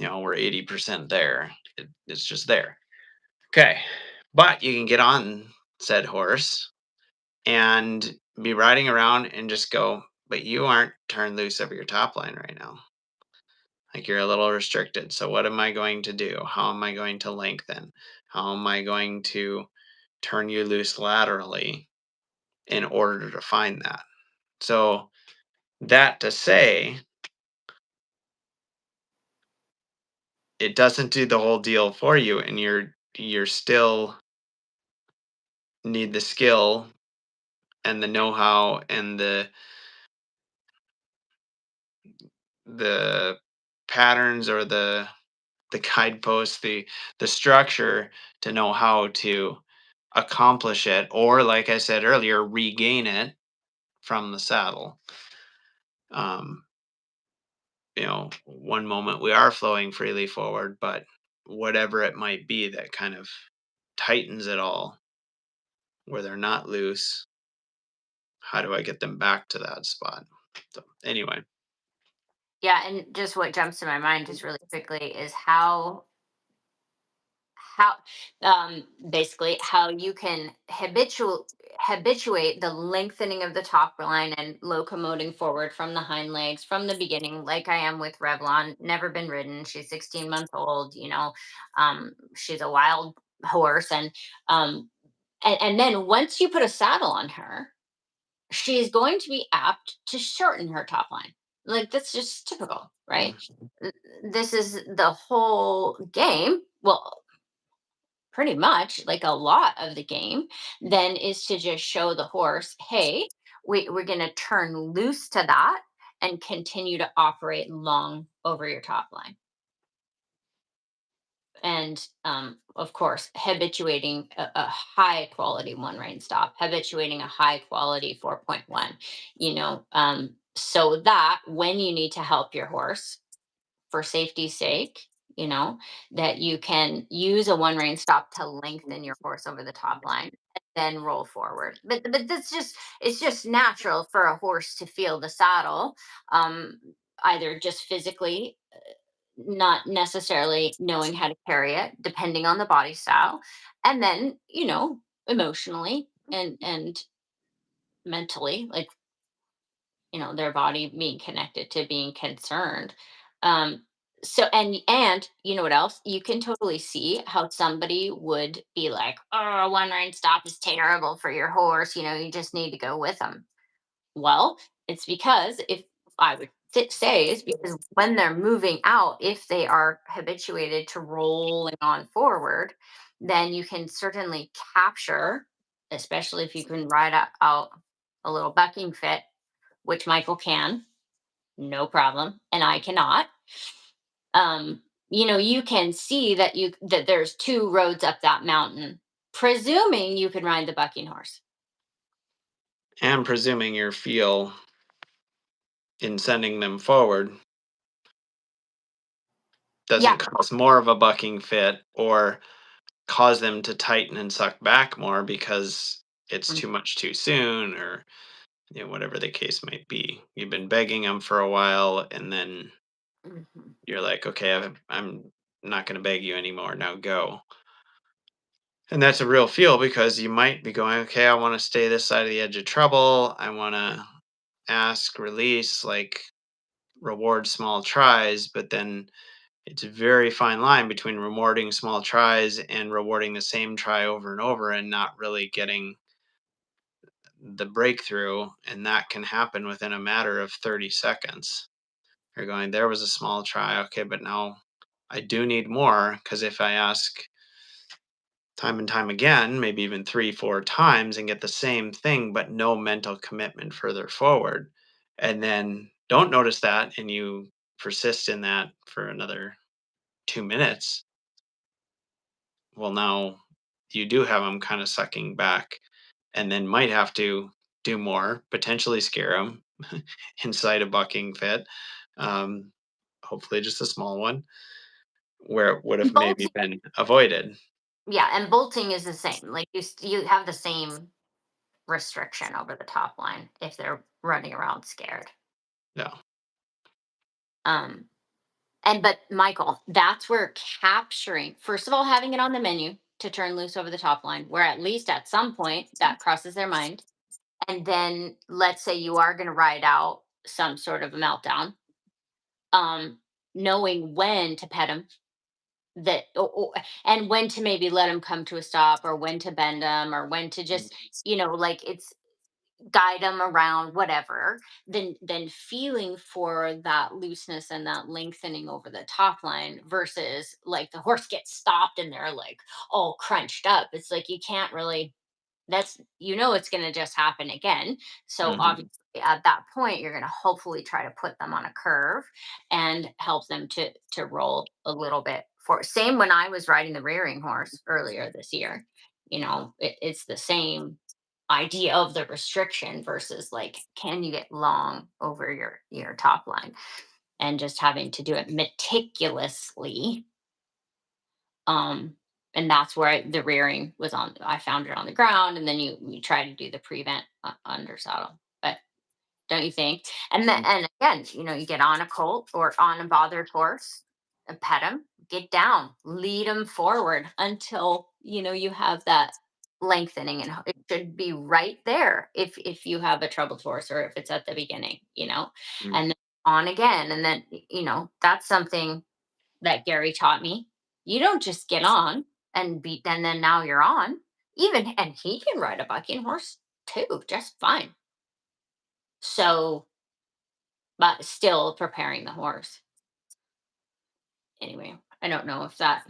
We're 80% there. It's just there. Okay, but you can get on said horse and be riding around and just go, but you aren't turned loose over your top line right now. Like you're a little restricted. So what am I going to do? How am I going to lengthen? How am I going to turn you loose laterally in order to find that? So that to say, it doesn't do the whole deal for you, and you're still need the skill and the know-how and the patterns or the guideposts, the structure to know how to accomplish it, or like I said earlier, regain it from the saddle. Um, one moment we are flowing freely forward, but whatever it might be that kind of tightens it all where they're not loose, how do I get them back to that spot? So anyway, Yeah, and just what jumps to my mind just really quickly is how basically how you can habituate the lengthening of the top line and locomoting forward from the hind legs from the beginning, like I am with Revlon. Never been ridden. She's 16 months old, she's a wild horse. Um and then once you put a saddle on her, she's going to be apt to shorten her top line. Like, that's just typical, right? Mhm. Uh, This is the whole game. Well, pretty much like a lot of the game, then is to just show the horse, hey, we're going to turn loose to that and continue to operate long over your top line. And of course, habituating a high quality one rein stop, habituating a high quality 4.1, so that when you need to help your horse for safety's sake, you know, that you can use a one rein stop to lengthen your horse over the top line and then roll forward. But that's just, it's just natural for a horse to feel the saddle, um, either just physically, not necessarily knowing how to carry it, depending on the body style, and then, emotionally and mentally, like, their body being connected to being concerned. um so and you know what else, you can totally see how somebody would be like, oh, one rein stop is terrible for your horse, you just need to go with them. Well, it's because, if I would say, is because when they're moving out, if they are habituated to rolling on forward, then you can certainly capture, especially if you can ride out a little bucking fit, which Michael can, no problem, and I cannot. You can see that there's two roads up that mountain, presuming you can ride the bucking horse. And presuming your feel in sending them forward Yeah. doesn't cause more of a bucking fit or cause them to tighten and suck back more because it's too much too soon, or whatever the case might be. You've been begging them for a while, and then Mhm. you're like, okay, I'm not going to beg you anymore. Now go. And that's a real feel because you might be going, okay, I want to stay this side of the edge of trouble. I want to ask, release, like reward small tries, but then it's a very fine line between rewarding small tries and rewarding the same try over and over and not really getting the breakthrough. And that can happen within a matter of 30 seconds. You're going, there was a small try. Okay, but now I do need more, because if I ask time and time again, maybe even 3, 4 times, and get the same thing, but no mental commitment further forward, and then don't notice that, and you persist in that for another 2 minutes, well, now you do have them kind of sucking back, and then might have to do more, potentially scare them inside a bucking fit. Um, Hopefully, just a small one where it would have maybe Bolt, been avoided. yeah, and bolting is the same. Like, you have the same restriction over the top line if they're running around scared. No. Um, and but Michael, that's where capturing, first of all, having it on the menu to turn loose over the top line, where at least at some point that crosses their mind. And then let's say you are going to ride out some sort of a meltdown, um, knowing when to pet them, and when to maybe let them come to a stop, or when to bend them, or when to just, like, it's guide them around, whatever, then feeling for that looseness and that lengthening over the top line, versus like the horse gets stopped and they're like all crunched up. It's like you can't really, that's, it's going to just happen again. So Mhm. obviously at that point you're going to hopefully try to put them on a curve and help them to roll a little bit. For same when I was riding the rearing horse earlier this year, it's the same idea of the restriction versus, like, can you get long over your top line, and just having to do it meticulously. um and that's where the rearing was on. I found it on the ground, and then you try to do the prevent under saddle. But don't you think? And then, and again, you get on a colt or on a bothered horse, pet him, get down, lead him forward until you have that lengthening, and it should be right there if you have a troubled horse or if it's at the beginning, Mm. and then on again, and then that's something that Gary taught me. You don't just get on and beat, and then now you're on. Even and he can ride a bucking horse too, just fine. So, but still preparing the horse. Anyway, I don't know if that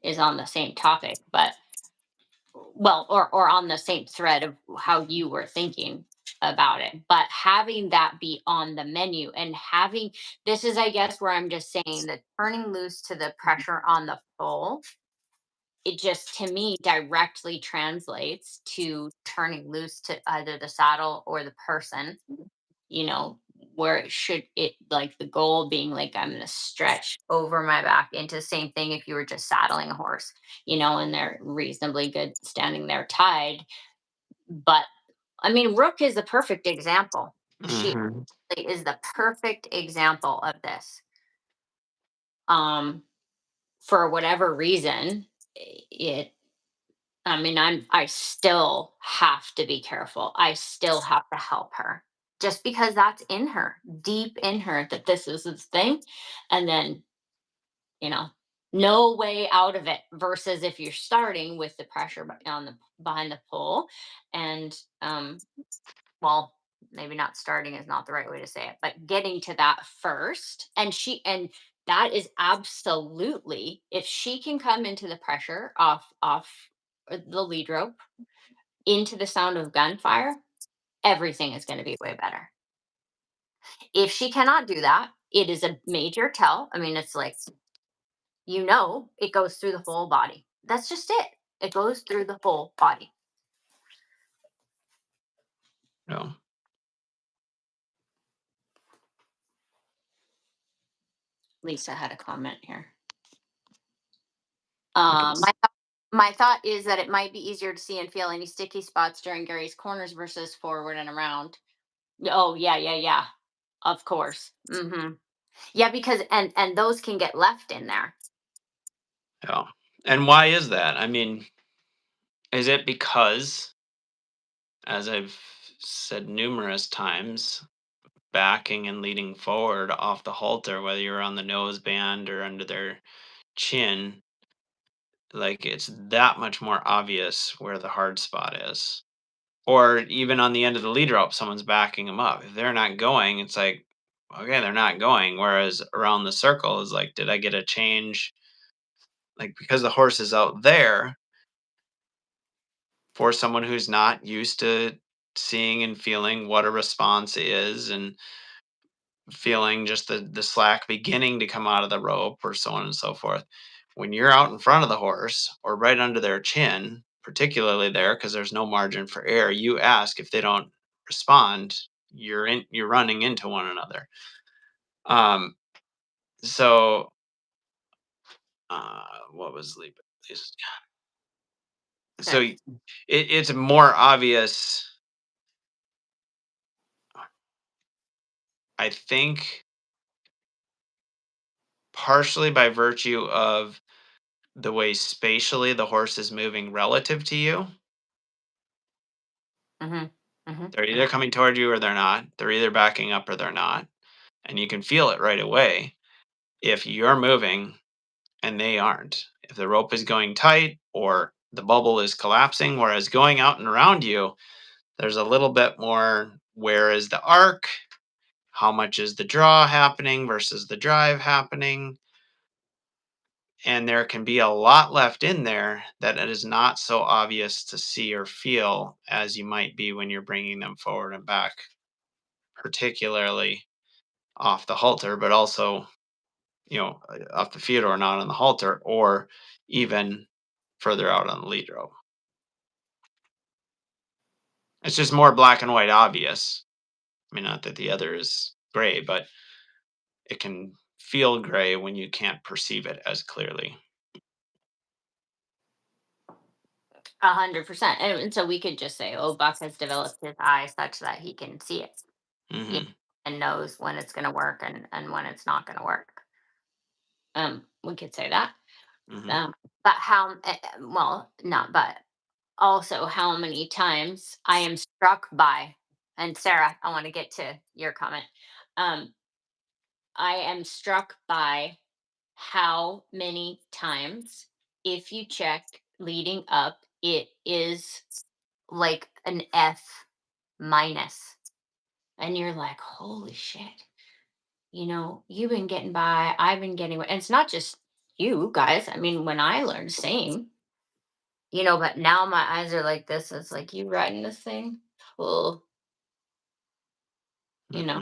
is on the same topic, but well, or on the same thread of how you were thinking about it. But having that be on the menu and having this is, I guess, where I'm just saying that turning loose to the pressure on the pole, it just to me directly translates to turning loose to either the saddle or the person, you know, where it like the goal being like I'm gonna stretch over my back into the same thing if you were just saddling a horse, and they're reasonably good standing there tied. But I mean, Rook is a perfect example. She Mhm. is the perfect example of this. Um, for whatever reason, it I mean, I still have to be careful. I still have to help her. Just because that's in her, deep in her, that this is this thing. And then, you know, no way out of it versus if you're starting with the pressure on the behind the pole and well, maybe not starting is not the right way to say it, but getting to that first. And that is absolutely if she can come into the pressure off the lead rope into the sound of gunfire, everything is going to be way better. If she cannot do that, it is a major tell. I mean, it's like, it goes through the whole body. That's just it. It goes through the whole body. No. Lisa had a comment here. I can My my thought is that it might be easier to see and feel any sticky spots during Gary's corners versus forward and around. Oh yeah, yeah, yeah. Of course. Yeah, because and those can get left in there. yeah. And why is that? I mean, is it because, as I've said numerous times, backing and leading forward off the halter, whether you're on the nose band or under their chin, like it's that much more obvious where the hard spot is. Or even on the end of the lead rope, someone's backing them up. If they're not going, it's like, okay, they're not going. Whereas around the circle is like, did I get a change? Like because the horse is out there, for someone who's not used to seeing and feeling what a response is and feeling just the slack beginning to come out of the rope or so on and so forth. When you're out in front of the horse or right under their chin, particularly there because there's no margin for error, you ask if they don't respond, you're running into one another. Um so what was leap so That it's more obvious, I think, partially by virtue of the way spatially the horse is moving relative to you. mhm. Mhm. They're Mhm. either coming toward you or they're not. They're either backing up or they're not. And you can feel it right away if you're moving and they aren't. If the rope is going tight or the bubble is collapsing, whereas going out and around you, there's a little bit more where is the arc? How much is the draw happening versus the drive happening? And there can be a lot left in there that it is not so obvious to see or feel as you might be when you're bringing them forward and back, particularly off the halter, but also, off the feet or not on the halter, or even further out on the lead rope. It's just more black and white obvious. I mean, not that the other is gray, but it can feel gray when you can't perceive it as clearly. 100%. And so we could just say, oh, Buck has developed his eye such that he can see it. you Mhm. and knows when it's going to work and when it's not going to work. We could say that. Mhm. Um, but well, not but also how many times I am struck by, and Sarah, I want to get to your comment. Um, I am struck by how many times, if you check leading up, it is like an F minus. And you're like, holy shit, you've been getting by, I've been getting, and it's not just you guys. I mean, when I learned, same, but now my eyes are like this. It's like, you riding this thing? Well, you know,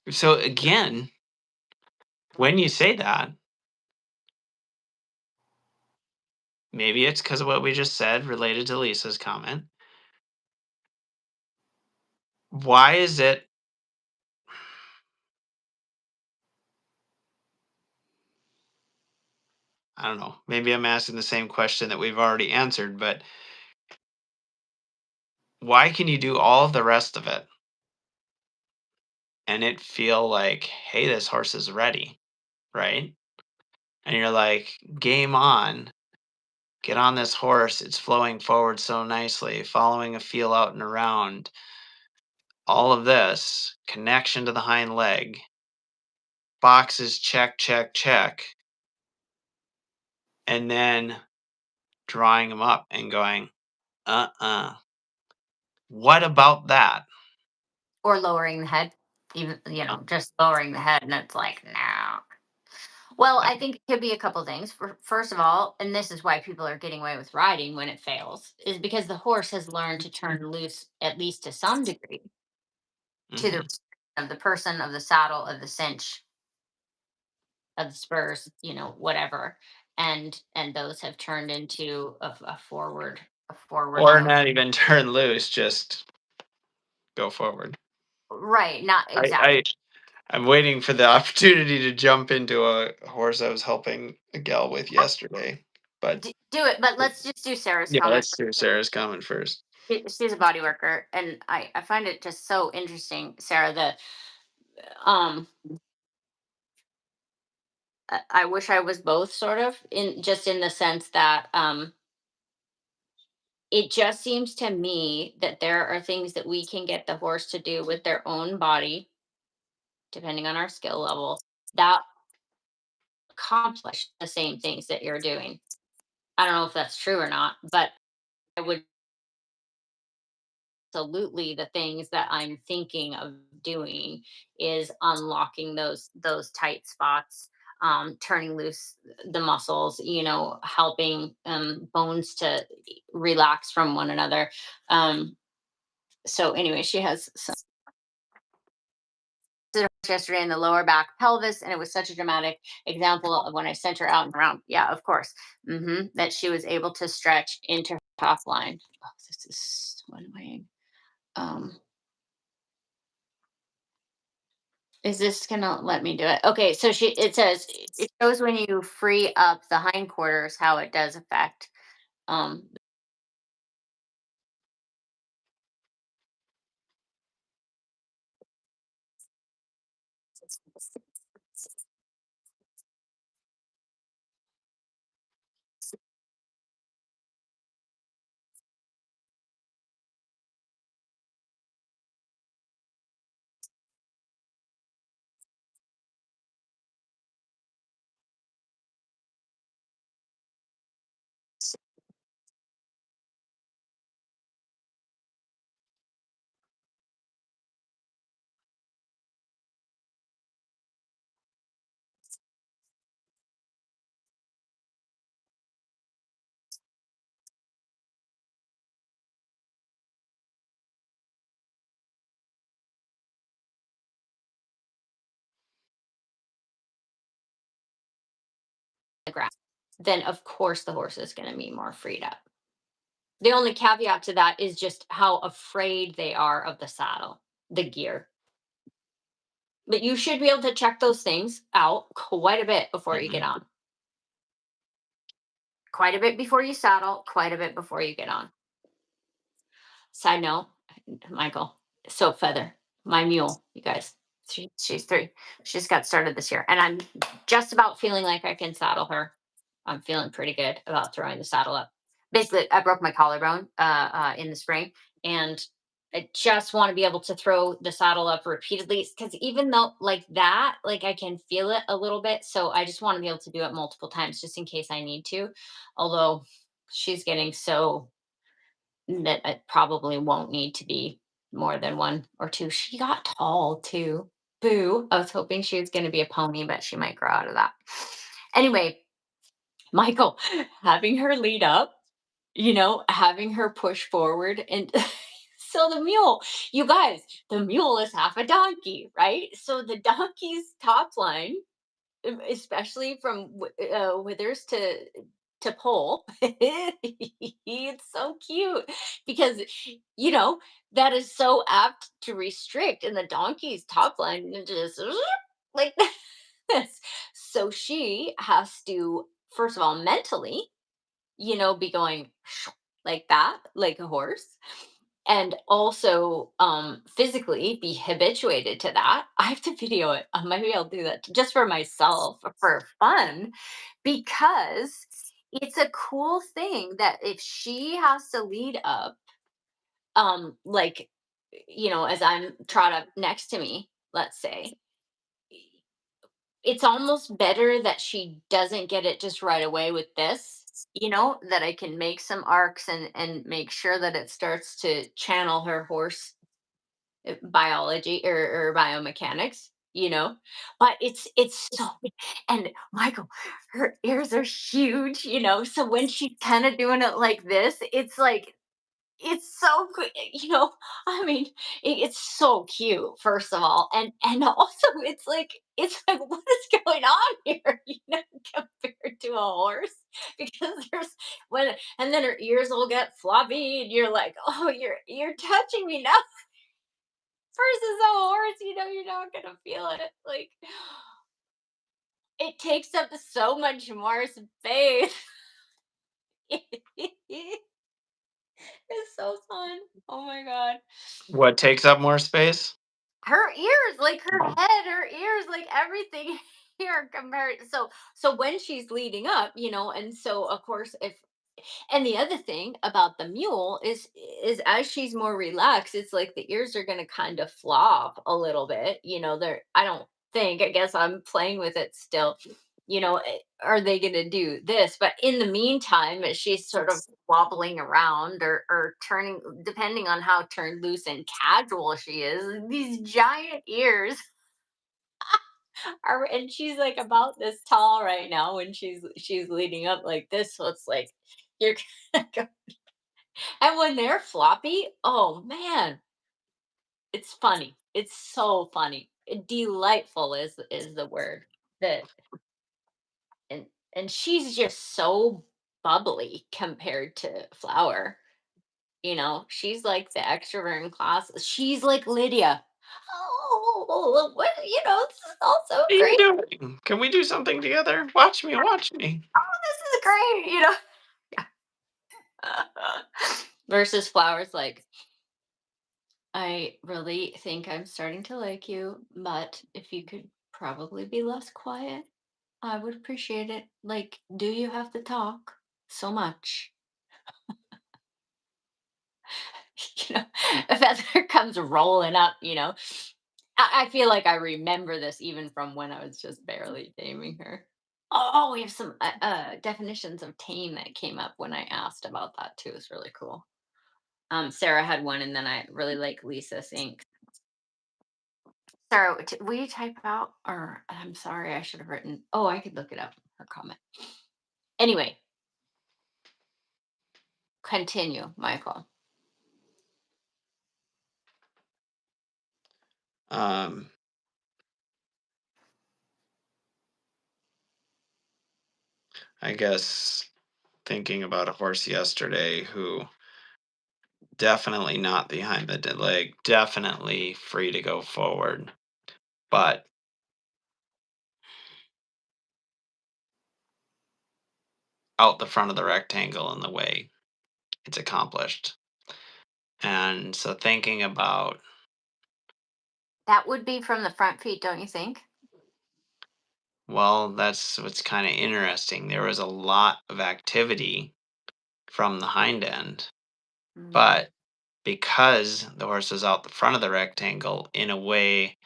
Mhm. So again, when you say that, maybe it's because of what we just said related to Lisa's comment. Why is it, I don't know, maybe I'm asking the same question that we've already answered, but why can you do all of the rest of it and it feel like, hey, this horse is ready, right? And you're like, game on, get on this horse. It's flowing forward so nicely, following a feel out and around. All of this connection to the hind leg, boxes check, check, check, and then drawing them up and going, what about that? or lowering the head, even, Uh, just lowering the head. And it's like, no. Well, Like, I think it could be a couple things. First of all, and this is why people are getting away with riding when it fails, is because the horse has learned to turn loose, at least to some degree, to the mhm. of the person, of the saddle, of the cinch, of the spurs, whatever, and those have turned into a forward Or move. not even turn loose, just go forward. Right, not I, exactly. I I'm waiting for the opportunity to jump into a horse I was helping a gal with yesterday. But Do it, but let's just do Sarah's yeah, comment. let's do Sarah's comment first. She's a body worker, and I find it just so interesting, Sarah. Um I wish I was both, sort of, in the sense that it just seems to me that there are things that we can get the horse to do with their own body, depending on our skill level, that accomplish the same things that you're doing. I don't know if that's true or not, but I would absolutely, the things that I'm thinking of doing is unlocking those tight spots, turning loose the muscles, helping bones to relax from one another. So anyway, she has some yesterday in the lower back pelvis, and it was such a dramatic example of when I sent her out and around. Yeah, of course, that she was able to stretch into her top line. Oh, this is so annoying. Um, Is this gonna let me do it? Okay, so it says it shows when you free up the hindquarters how it does affect. Um, the ground, then of course the horse is gonna be more freed up. The only caveat to that is just how afraid they are of the saddle, the gear. But you should be able to check those things out quite a bit before you get Mhm. on. Quite a bit before you saddle, quite a bit before you get on. Side note, Michael. So Feather, my mule, you guys. She's 3. She just got started this year, and I'm just about feeling like I can saddle her. I'm feeling pretty good about throwing the saddle up. Basically, I broke my collarbone in the spring, and I just want to be able to throw the saddle up repeatedly because even though like that, like I can feel it a little bit. So I just want to be able to do it multiple times just in case I need to. Although she's getting so that it probably won't need to be more than 1 or 2. She got tall too. Boo. I was hoping she was going to be a pony, but she might grow out of that. Anyway, Michael, having her lead up, having her push forward and so the mule, you guys, the mule is half a donkey, right? So the donkey's top line, especially from withers to pole, it's so cute because you know that is so apt to restrict, and the donkey's top line just like this. So she has to, first of all, mentally, be going like that, like a horse, and also physically be habituated to that. I have to video it. Maybe I'll do that just for myself for fun because it's a cool thing that if she has to lead up, like, as I'm trot up next to me, let's say, it's almost better that she doesn't get it just right away with this, that I can make some arcs and make sure that it starts to channel her horse biology or biomechanics, but it's so and Michael, her ears are huge, so when she's kind of doing it like this, it's like it's so good, I mean, it's so cute, first of all, and also it's like what is going on here, compared to a horse because there's when and then her ears will get floppy and you're like, oh, you're touching me now versus a horse, you're not gonna feel it. Like it takes up so much more space. It's so fun. Oh my god. What takes up more space? Her ears, like her head, her ears, like everything here compared. So when she's leading up, and so of course if and the other thing about the mule is as she's more relaxed, it's like the ears are going to kind of flop a little bit. They're I don't think, I guess I'm playing with it still. Are they going to do this? But in the meantime, as she's sort of wobbling around or turning, depending on how turned loose and casual she is, these giant ears are, and she's like about this tall right now when she's leading up like this. So it's like you're and when they're floppy, oh man, it's funny. It's so funny. Delightful is the word. That and and she's just so bubbly compared to Flower. She's like the extrovert in class. She's like Lydia. Oh, what this is also What are you great. doing? Can we do something together? Watch me, watch me. Oh, this is great. Versus Flowers like, I really think I'm starting to like you, but if you could probably be less quiet, I would appreciate it. Like, do you have to talk so much? If Heather comes rolling up, I feel like I remember this even from when I was just barely taming her. Oh, we have some definitions of tame that came up when I asked about that too. It's really cool. Sarah had one, and then I really like Lisa Sink. Sarah, will you type out? Or I'm sorry, I should have written. Oh, I could look it up. Her comment. Anyway, continue, Michael. Um, I guess thinking about a horse yesterday who definitely not behind the leg, definitely free to go forward, but out the front of the rectangle in the way it's accomplished. And so thinking about, That would be from the front feet, don't you think? well, that's what's kind of interesting. There was a lot of activity from the hind end, Mm. but because the horse was out the front of the rectangle in a way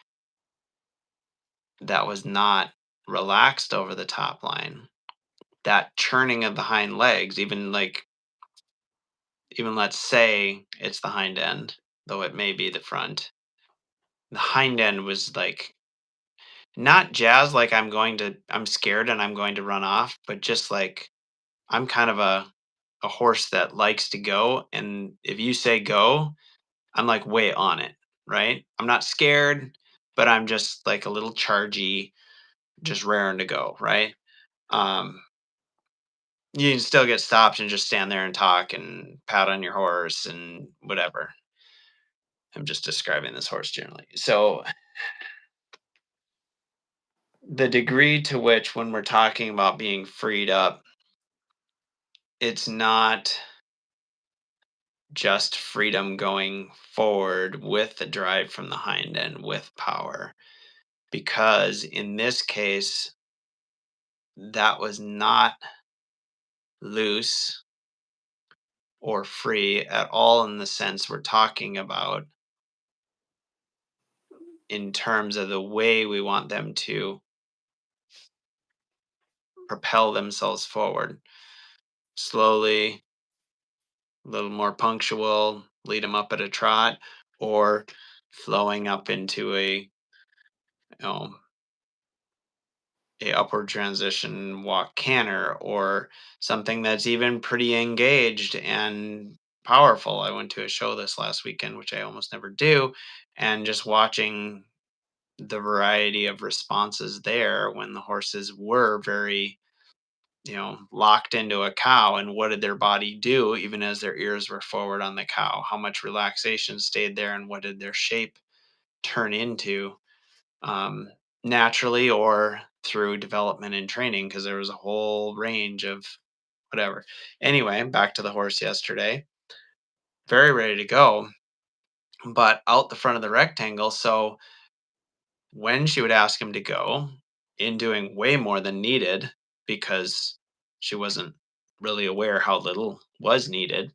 that was not relaxed over the top line, that churning of the hind legs, even let's say it's the hind end, though it may be the front, the hind end was like not jazzed like I'm scared and I'm going to run off, but just like I'm kind of a horse that likes to go, and if you say go, I'm like way on it, right? I'm not scared, but I'm just like a little chargy, just raring to go, right? Um, you can still get stopped and just stand there and talk and pat on your horse and whatever. I'm just describing this horse generally. So, the degree to which, when we're talking about being freed up, it's not just freedom going forward with the drive from the hind end with power. Because in this case, that was not loose or free at all in the sense we're talking about in terms of the way we want them to propel themselves forward. Slowly, a little more punctual, lead them up at a trot, or flowing up into know, a upward transition walk canter, or something that's even pretty engaged and powerful. I went to a show this last weekend, which I almost never do, and just watching the variety of responses there when the horses were very, locked into a cow, and what did their body do even as their ears were forward on the cow? How much relaxation stayed there, and what did their shape turn into, um, naturally or through development and training? Because there was a whole range of whatever. Anyway, back to the horse yesterday, very ready to go, but out the front of the rectangle. So when she would ask him to go, in doing way more than needed because she wasn't really aware how little was needed.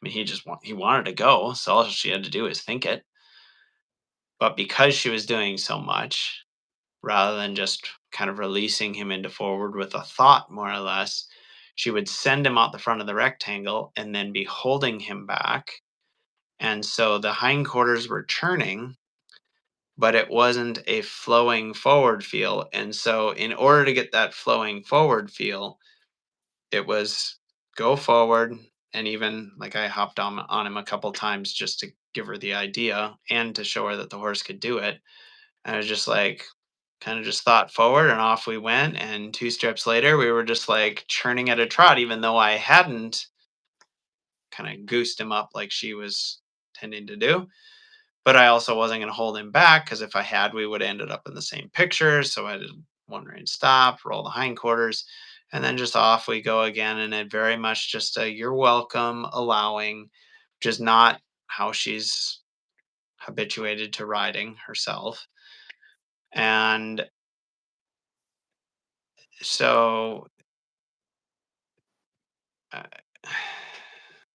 I mean, he wanted to go, so all she had to do is think it. But because she was doing so much, rather than just kind of releasing him into forward with a thought, more or less, she would send him out the front of the rectangle and then be holding him back. And so the hindquarters were churning, but it wasn't a flowing forward feel. And so, in order to get that flowing forward feel, it was go forward. And even like I hopped on him a couple times just to give her the idea and to show her that the horse could do it. And I was just like, kind of just thought forward and off we went. And two steps later, we were just like churning at a trot, even though I hadn't kind of goosed him up like she was tending to do. But I also wasn't going to hold him back because if I had, we would have ended up in the same picture. So I did one range stop, roll the hindquarters, and then just off we go again. And it very much just a you're welcome, allowing, just not how she's habituated to riding herself. And so uh,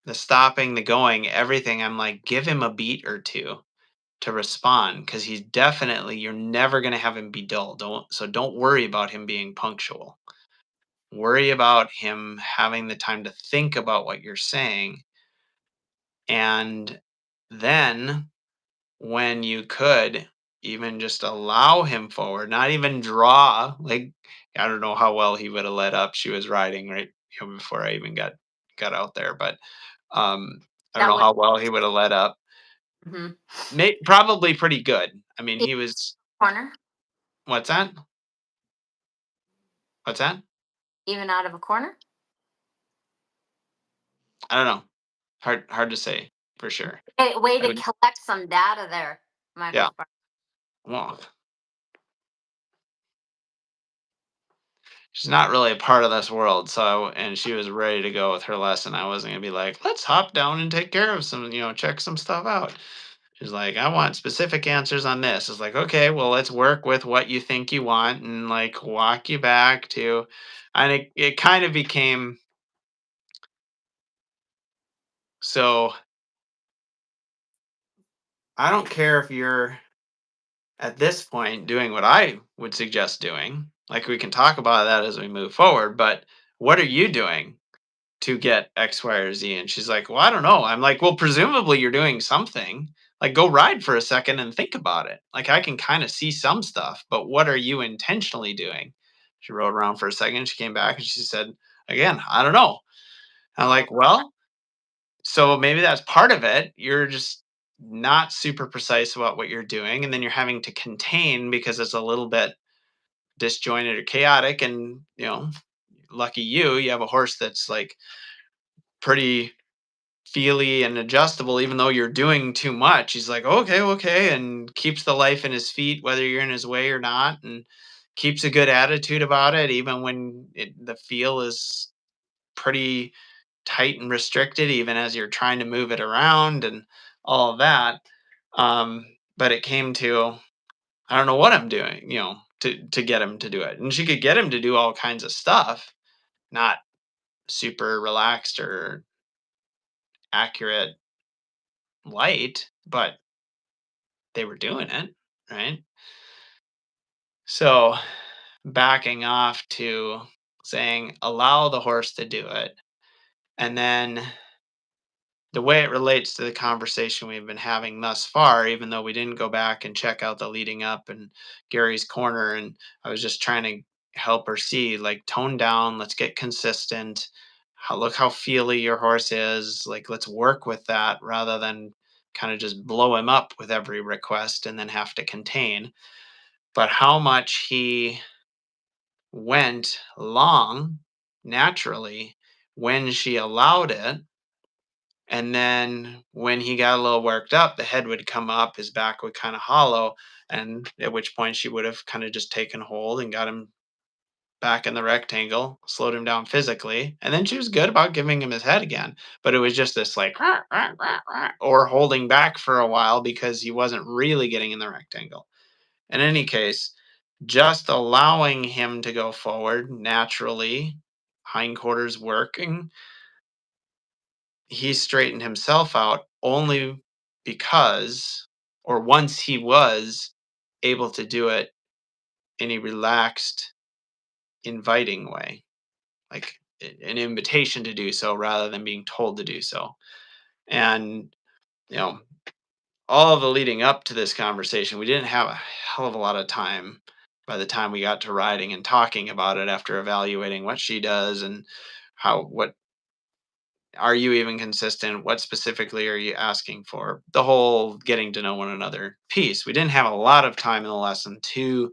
the stopping, the going, everything, I'm like, give him a beat or two to respond because he's definitely, you're never going to have him be dull. Don't worry about him being punctual. Worry about him having the time to think about what you're saying. And then when you could even just allow him forward, not even draw, like I don't know how well he would have let up. She was riding right, before I even got out there, but um I don't That know would how well he would have let up. mhm. Probably pretty good. I mean, Even he was. corner, What's that? What's that? even out of a corner. I don't know. Hard to say for sure. A way I to would, collect some data there, Michael yeah. Sparks. Well, she's not really a part of this world. So, and she was ready to go with her lesson. I wasn't gonna be like, let's hop down and take care of some, check some stuff out. She's like, I want specific answers on this. It's like, okay, well, let's work with what you think you want and like walk you back to, and it kind of became so. I don't care if you're at this point doing what I would suggest doing. Like we can talk about that as we move forward, but what are you doing to get X, Y, or Z? And she's like, well, I don't know. I'm like, well, presumably you're doing something. Like, go ride for a second and think about it. Like, I can kind of see some stuff, but what are you intentionally doing? She rode around for a second. She came back and she said, again, I don't know. I'm like, well, so maybe that's part of it. You're just not super precise about what you're doing. And then you're having to contain because it's a little bit disjointed or chaotic. And, lucky you have a horse that's like pretty feely and adjustable, even though you're doing too much. He's like, okay, okay, and keeps the life in his feet, whether you're in his way or not, and keeps a good attitude about it, even when the feel is pretty tight and restricted, even as you're trying to move it around and all of that. Um, but it came to, I don't know what I'm doing, to get him to do it. And she could get him to do all kinds of stuff, not super relaxed or accurate light, but they were doing it, right? So backing off to saying, allow the horse to do it. And then the way it relates to the conversation we've been having thus far, even though we didn't go back and check out the leading up and Gary's corner, and I was just trying to help her see, like, tone down, let's get consistent. Look how feely your horse is. Like, let's work with that rather than kind of just blow him up with every request and then have to contain. But how much he went long naturally when she allowed it, and then when he got a little worked up, the head would come up, his back would kind of hollow, and at which point she would have kind of just taken hold and got him back in the rectangle, slowed him down physically, and then she was good about giving him his head again. But it was just this like "Rah, rah, rah, rah," or holding back for a while because he wasn't really getting in the rectangle. In any case, just allowing him to go forward naturally, hindquarters working, he straightened himself out only because, or once he was able to do it in a relaxed, inviting way, like an invitation to do so rather than being told to do so. And, you know, all of the leading up to this conversation, we didn't have a hell of a lot of time by the time we got to riding and talking about it after evaluating what she does and what are you even consistent? What specifically are you asking for? The whole getting to know one another piece. We didn't have a lot of time in the lesson to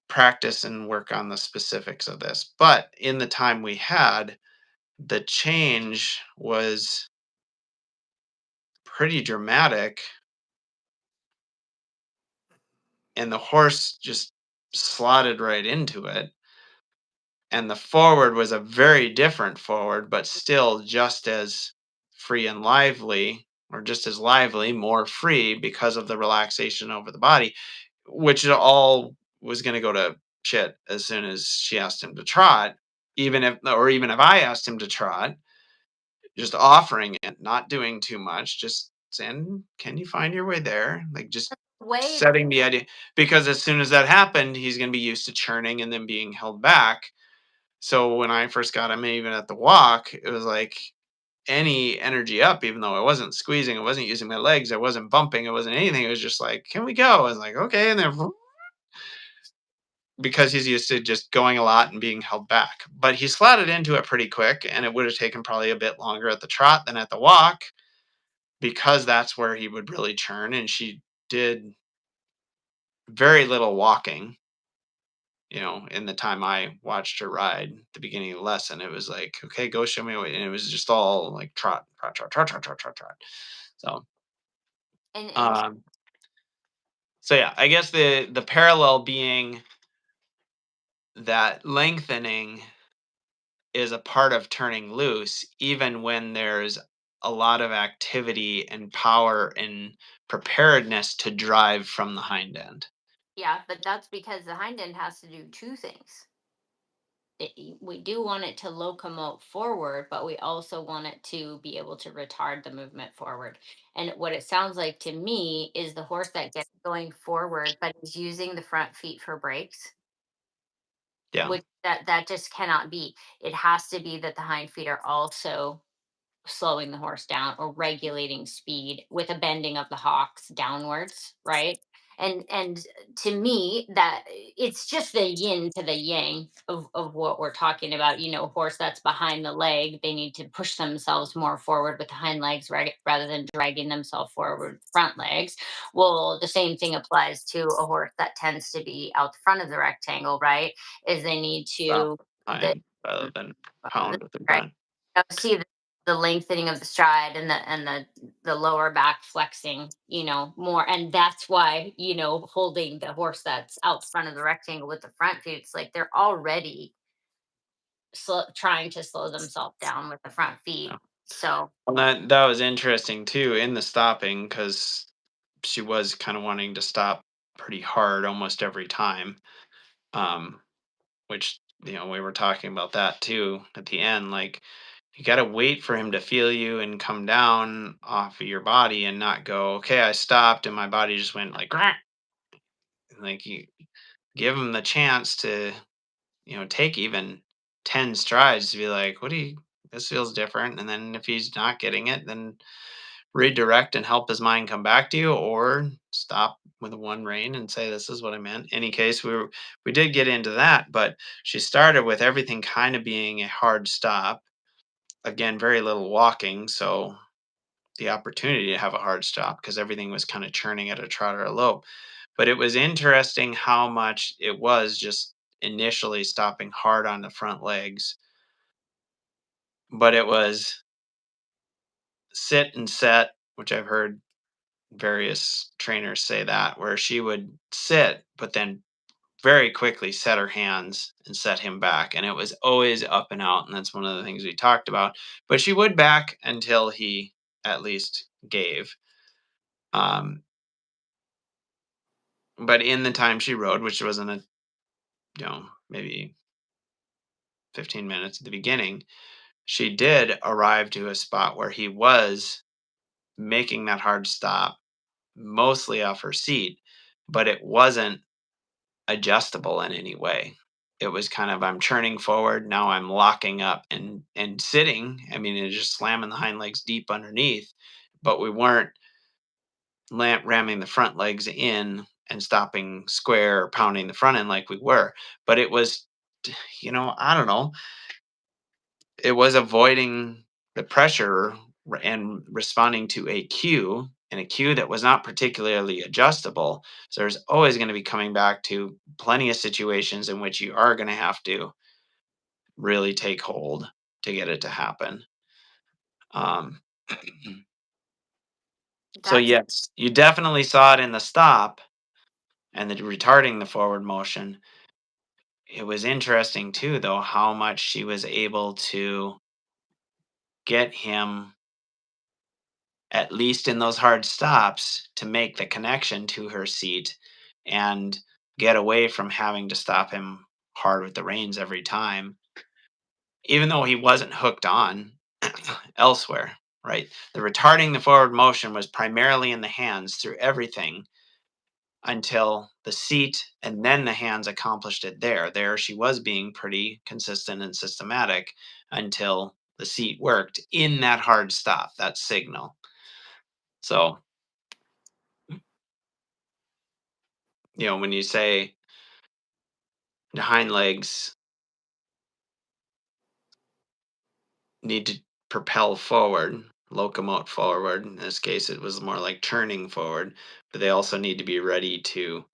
practice and work on the specifics of this. But in the time we had, the change was pretty dramatic, and the horse just slotted right into it. And the forward was a very different forward, but still just as free and lively, or just as lively, more free because of the relaxation over the body, which it all was going to go to shit as soon as she asked him to trot. Even if I asked him to trot, just offering it, not doing too much, just saying, can you find your way there? Like, just Way setting the idea, because as soon as that happened, he's going to be used to churning and then being held back. So when I first got him, even at the walk, it was like any energy up, even though I wasn't squeezing, I wasn't using my legs, I wasn't bumping, it wasn't anything. It was just like, can we go? I was like, okay. And then because he's used to just going a lot and being held back, but he slotted into it pretty quick. And it would have taken probably a bit longer at the trot than at the walk because that's where he would really churn. And she did very little walking. In the time I watched her ride at the beginning of the lesson, it was like, okay, go show me what, and it was just all like trot, trot, trot, trot, trot, trot, trot, trot. So, and um, so yeah, I guess the parallel being that lengthening is a part of turning loose, even when there's a lot of activity and power and preparedness to drive from the hind end. Yeah, but that's because the hind end has to do two things. We do want it to locomote forward, but we also want it to be able to retard the movement forward. And what it sounds like to me is the horse that gets going forward, but is using the front feet for brakes, Yeah. which that just cannot be. It has to be that the hind feet are also slowing the horse down or regulating speed with a bending of the hocks downwards, right? And to me, that it's just the yin to the yang of what we're talking about. Horse that's behind the leg, they need to push themselves more forward with the hind legs, right, rather than dragging themselves forward with front legs. Well, the same thing applies to a horse that tends to be out the front of the rectangle, right? Is they need Stop to the behind rather than the pound with the right. front. See the lengthening of the stride and the lower back flexing, more, and that's why holding the horse that's out front of the rectangle with the front feet, it's like they're already trying to slow themselves down with the front Yeah. feet. So Well, that was interesting too in the stopping because she was kind of wanting to stop pretty hard almost every time. Um, which we were talking about that too at the end. Like you got to wait for him to feel you and come down off of your body and not go, okay, I stopped and my body just went like, "Grr." Like you give him the chance to take even 10 strides to be like, what do you, this feels different. And then if he's not getting it, then redirect and help his mind come back to you, or stop with one rein and say, this is what I meant. Any case, we did get into that, but she started with everything kind of being a hard stop. Again, very little walking. So the opportunity to have a hard stop because everything was kind of churning at a trot or a lope. But it was interesting how much it was just initially stopping hard on the front legs, but it was sit and set, which I've heard various trainers say that, where she would sit, but then very quickly set her hands and set him back. And it was always up and out. And that's one of the things we talked about. But she would back until he at least gave. Um, but in the time she rode, which wasn't maybe 15 minutes at the beginning, she did arrive to a spot where he was making that hard stop, mostly off her seat, but it wasn't adjustable in any way. It was kind of I'm churning forward, now I'm locking up and sitting. I mean, it's just slamming the hind legs deep underneath, but we weren't ramming the front legs in and stopping square or pounding the front end like we were. But it was, I don't know, it was avoiding the pressure and responding to a cue, and a cue that was not particularly adjustable. So there's always going to be coming back to plenty of situations in which you are going to have to really take hold to get it to happen. Um, so that's yes, you definitely saw it in the stop and the retarding the forward motion. It was interesting too, though, how much she was able to get him, at least in those hard stops, to make the connection to her seat and get away from having to stop him hard with the reins every time, even though he wasn't hooked on elsewhere, right? The retarding the forward motion was primarily in the hands through everything until the seat and then the hands accomplished it there. There she was being pretty consistent and systematic until the seat worked in that hard stop, that signal. So, when you say the hind legs need to propel forward, locomote forward, in this case, it was more like turning forward, but they also need to be ready to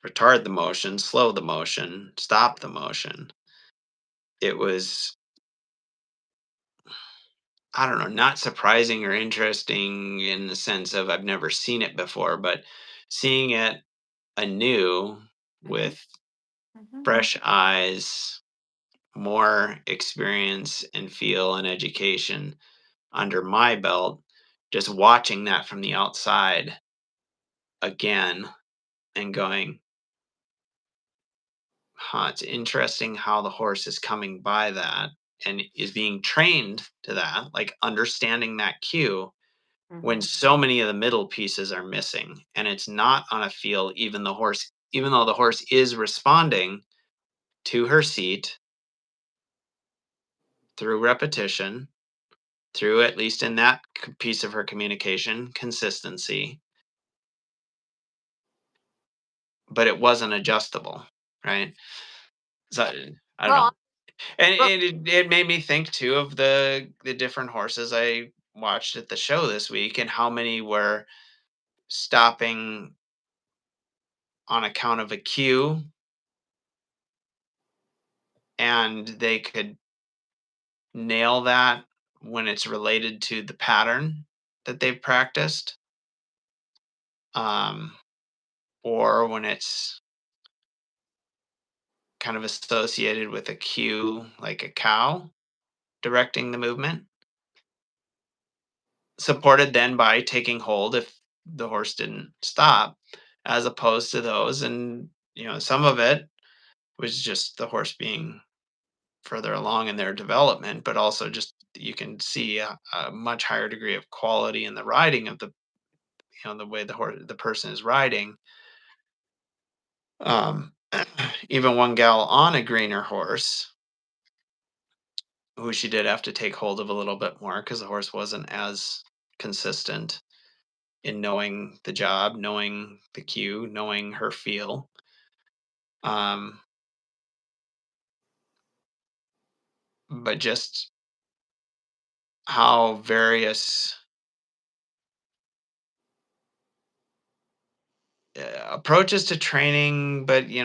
retard the motion, slow the motion, stop the motion. It was, I don't know, not surprising or interesting in the sense of I've never seen it before, but seeing it anew mhm. with Mhm. fresh eyes, more experience and feel and education under my belt, just watching that from the outside again and going, huh, it's interesting how the horse is coming by that and is being trained to that, like understanding that cue when Mhm. so many of the middle pieces are missing and it's not on a feel, even though the horse is responding to her seat through repetition, through at least in that piece of her communication, consistency, but it wasn't adjustable, right? So I don't know. Well, And well, it made me think too of the different horses I watched at the show this week and how many were stopping on account of a cue and they could nail that when it's related to the pattern that they've practiced, um, or when it's kind of associated with a cue like a cow directing the movement, supported then by taking hold if the horse didn't stop, as opposed to those. And, some of it was just the horse being further along in their development, but also just you can see a much higher degree of quality in the riding of the way the person is riding. Um, Even one gal on a greener horse, who she did have to take hold of a little bit more because the horse wasn't as consistent in knowing the job, knowing the cue, knowing her feel. Um, but just how various approaches to training, but you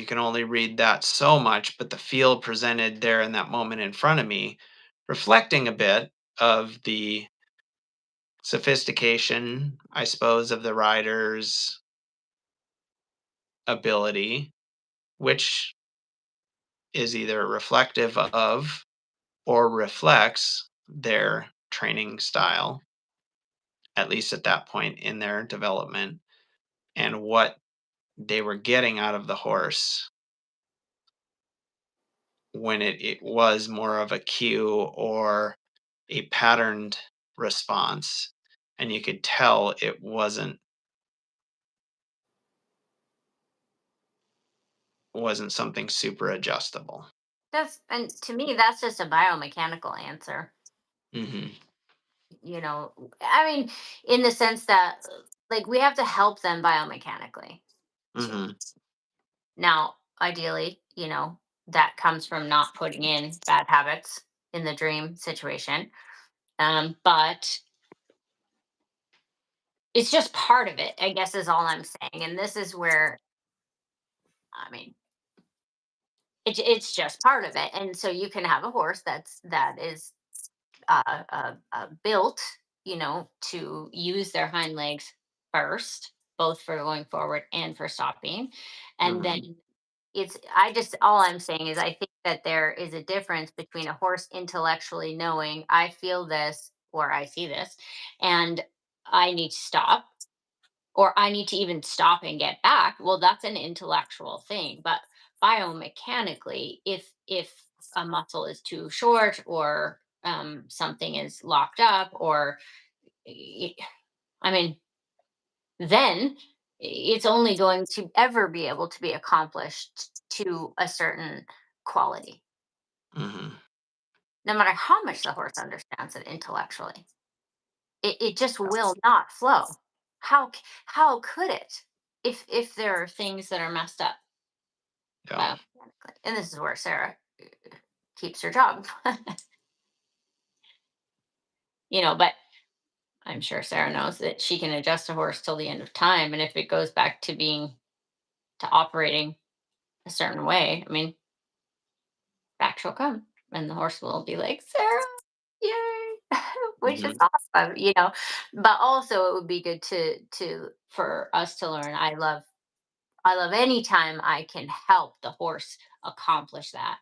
can only read that so much. But the field presented there in that moment in front of me, reflecting a bit of the sophistication, I suppose, of the rider's ability, which is either reflective of or reflects their training style, at least at that point in their development, and what they were getting out of the horse when it was more of a cue or a patterned response. And you could tell it wasn't something super adjustable. and to me, that's just a biomechanical answer. Hmm. I mean, in the sense that, like, we have to help them biomechanically too. Hmm. Now, ideally, that comes from not putting in bad habits in the dream situation. But it's just part of it, I guess, is all I'm saying. And this is where, I mean, it's just part of it. And so you can have a horse that is built, to use their hind legs first, both for going forward and for stopping. And then Hmm. I just, all I'm saying is, I think that there is a difference between a horse intellectually knowing, I feel this or I see this, and I need to stop, or I need to even stop and get back. Well, that's an intellectual thing. But biomechanically, if a muscle is too short, or something is locked up, or y- I mean, then it's only going to ever be able to be accomplished to a certain quality, Hmm. no matter how much the horse understands it intellectually. It just will not flow. How could it, if there are things that are messed up Yeah. biomechanically? And this is where Sarah keeps her job. But I'm sure Sarah knows that she can adjust a horse till the end of time, and if it goes back to being to operating a certain way, I mean, back she'll come, and the horse will be like, Sarah, yay, which is Hmm. awesome. But also, it would be good to for us to learn. I love I love any time I can help the horse accomplish that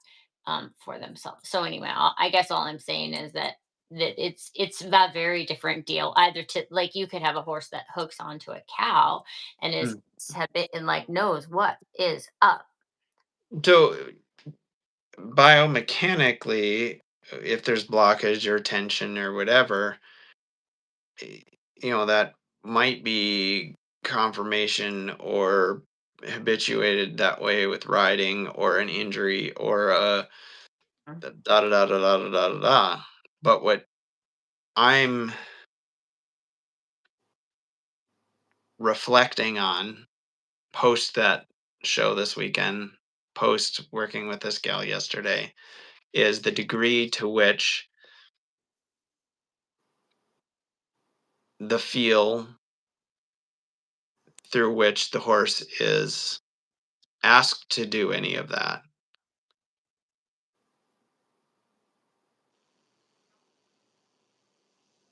for themselves. So anyway, I guess all I'm saying is that it's a very different deal. Either to like you could have a horse that hooks onto a cow and is Mm. habit and like knows what is up. So biomechanically, if there's blockage or tension or whatever, y- that might be confirmation or habituated that way with riding or an injury or a Mm. da da da da da da da da. Da. But what I'm reflecting on post that show this weekend, post working with this gal yesterday, is the degree to which the feel through which the horse is asked to do any of that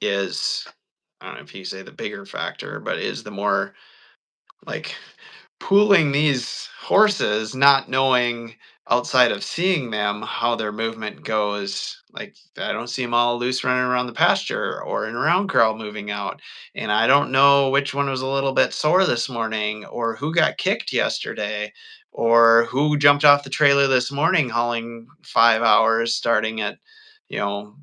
is, I don't know if you say the bigger factor, but is the more like pooling these horses, not knowing outside of seeing them how their movement goes. Like I don't see them all loose running around the pasture or in a round crawl moving out. And I don't know which one was a little bit sore this morning or who got kicked yesterday or who jumped off the trailer this morning hauling 5 hours starting at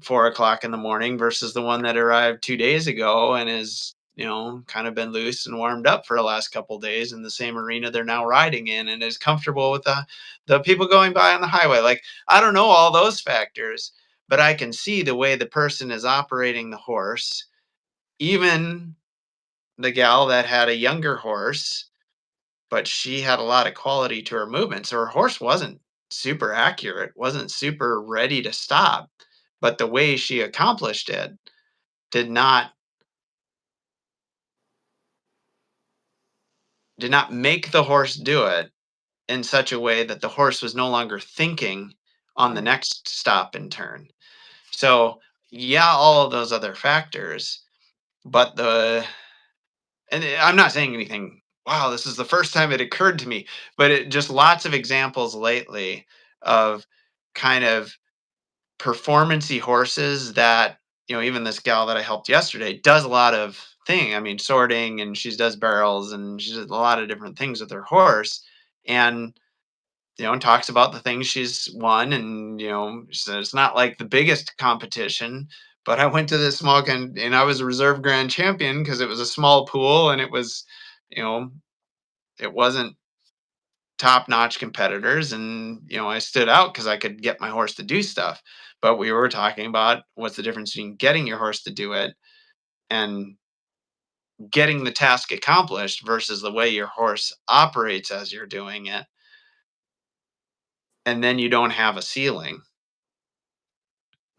4 o'clock in the morning versus the one that arrived 2 days ago and is kind of been loose and warmed up for the last couple days in the same arena they're now riding in and is comfortable with the people going by on the highway. Like, I don't know all those factors, but I can see the way the person is operating the horse. Even the gal that had a younger horse, but she had a lot of quality to her movement. So her horse wasn't super accurate, wasn't super ready to stop. But the way she accomplished it did not did not make the horse do it in such a way that the horse was no longer thinking on the Mm. next stop and turn. So, yeah, all of those other factors, but I'm not saying anything, wow, this is the first time it occurred to me, but it just lots of examples lately of kind of performancy horses that, even this gal that I helped yesterday does a lot of thing. I mean, sorting and she does barrels and she does a lot of different things with her horse. And and talks about the things she's won and she said it's not like the biggest competition, but I went to this and I was a reserve grand champion because it was a small pool and it was you know it wasn't top notch competitors, and I stood out because I could get my horse to do stuff. But we were talking about what's the difference between getting your horse to do it and getting the task accomplished versus the way your horse operates as you're doing it, and then you don't have a ceiling,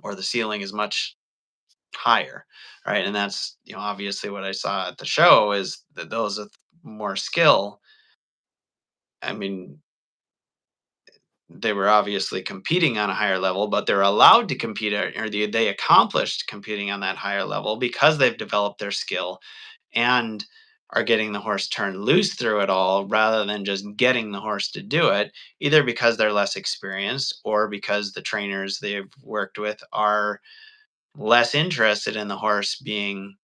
or the ceiling is much higher, right? And that's obviously what I saw at the show is that those with more skill, I mean, they were obviously competing on a higher level, but they're allowed to compete or they accomplished competing on that higher level because they've developed their skill and are getting the horse turned loose through it all rather than just getting the horse to do it, either because they're less experienced or because the trainers they've worked with are less interested in the horse being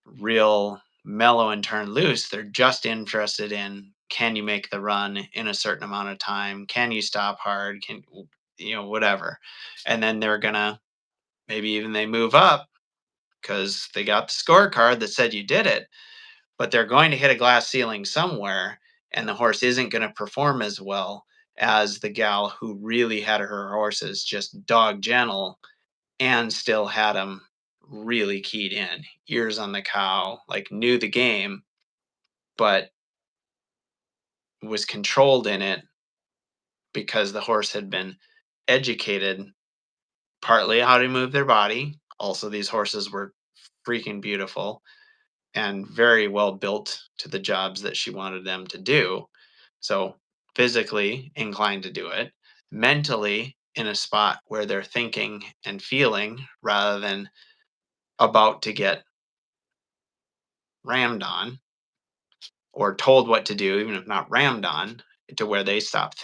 real mellow and turn loose. They're just interested in, can you make the run in a certain amount of time? Can you stop hard? Can whatever. And then they're gonna, maybe even they move up because they got the scorecard that said you did it, but they're going to hit a glass ceiling somewhere, and the horse isn't going to perform as well as the gal who really had her horses just dog gentle and still had them really keyed in, ears on the cow, like knew the game, but was controlled in it because the horse had been educated partly how to move their body. Also, these horses were freaking beautiful and very well built to the jobs that she wanted them to do. So, physically inclined to do it, mentally in a spot where they're thinking and feeling rather than about to get rammed on or told what to do, even if not rammed on, to where they stop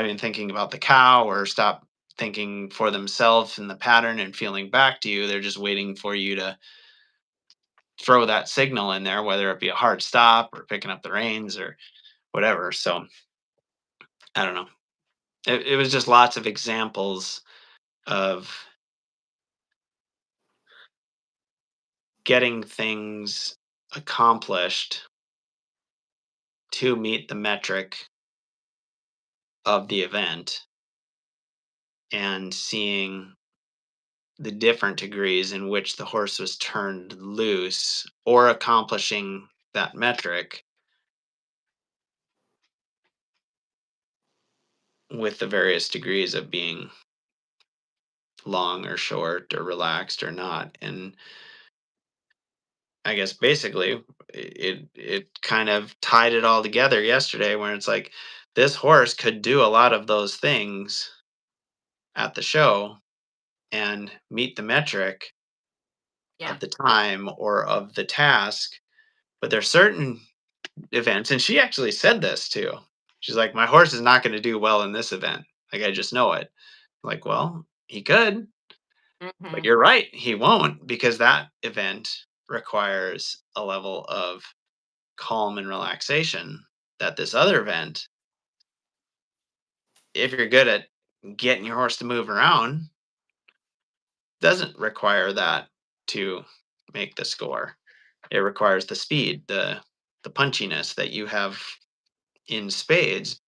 even thinking about the cow, or stop thinking for themselves in the pattern and feeling back to you. They're just waiting for you to throw that signal in there, whether it be a hard stop or picking up the reins or whatever. So I don't know. It was just lots of examples of getting things accomplished to meet the metric of the event, and seeing the different degrees in which the horse was turned loose or accomplishing that metric, with the various degrees of being long or short or relaxed or not. And I guess basically it kind of tied it all together yesterday, where it's like this horse could do a lot of those things at the show and meet the metric Yeah. of the time or of the task, but there's certain events, and she actually said this too. She's like, my horse is not going to do well in this event. Like, I just know it. Like, well, he could, but Hmm. you're right, he won't, because that event requires a level of calm and relaxation that this other event, if you're good at getting your horse to move around, doesn't require that to make the score. It requires the speed, the punchiness that you have in spades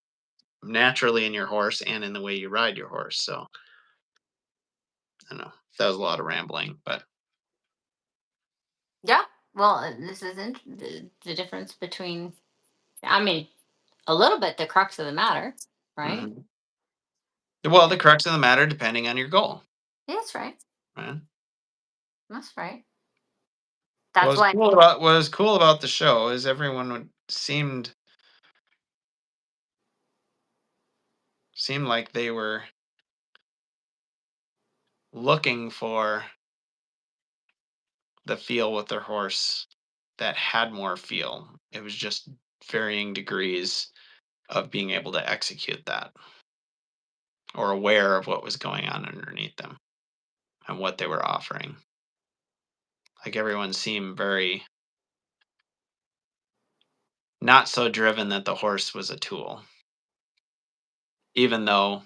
naturally in your horse and in the way you ride your horse. So I don't know. That was a lot of rambling, but Yeah. Well, this isn't the difference between, I mean, a little bit the crux of the matter, right? mhm. Well, the crux of the matter, depending on your goal, Yeah, that's right. right? That's right. What That's was why. cool about the show is seemed like they were looking for the feel with their horse that had more feel. It was just varying degrees of being able to execute that, or aware of what was going on underneath them and what they were offering. Like, everyone seemed very not so driven that the horse was a tool, even though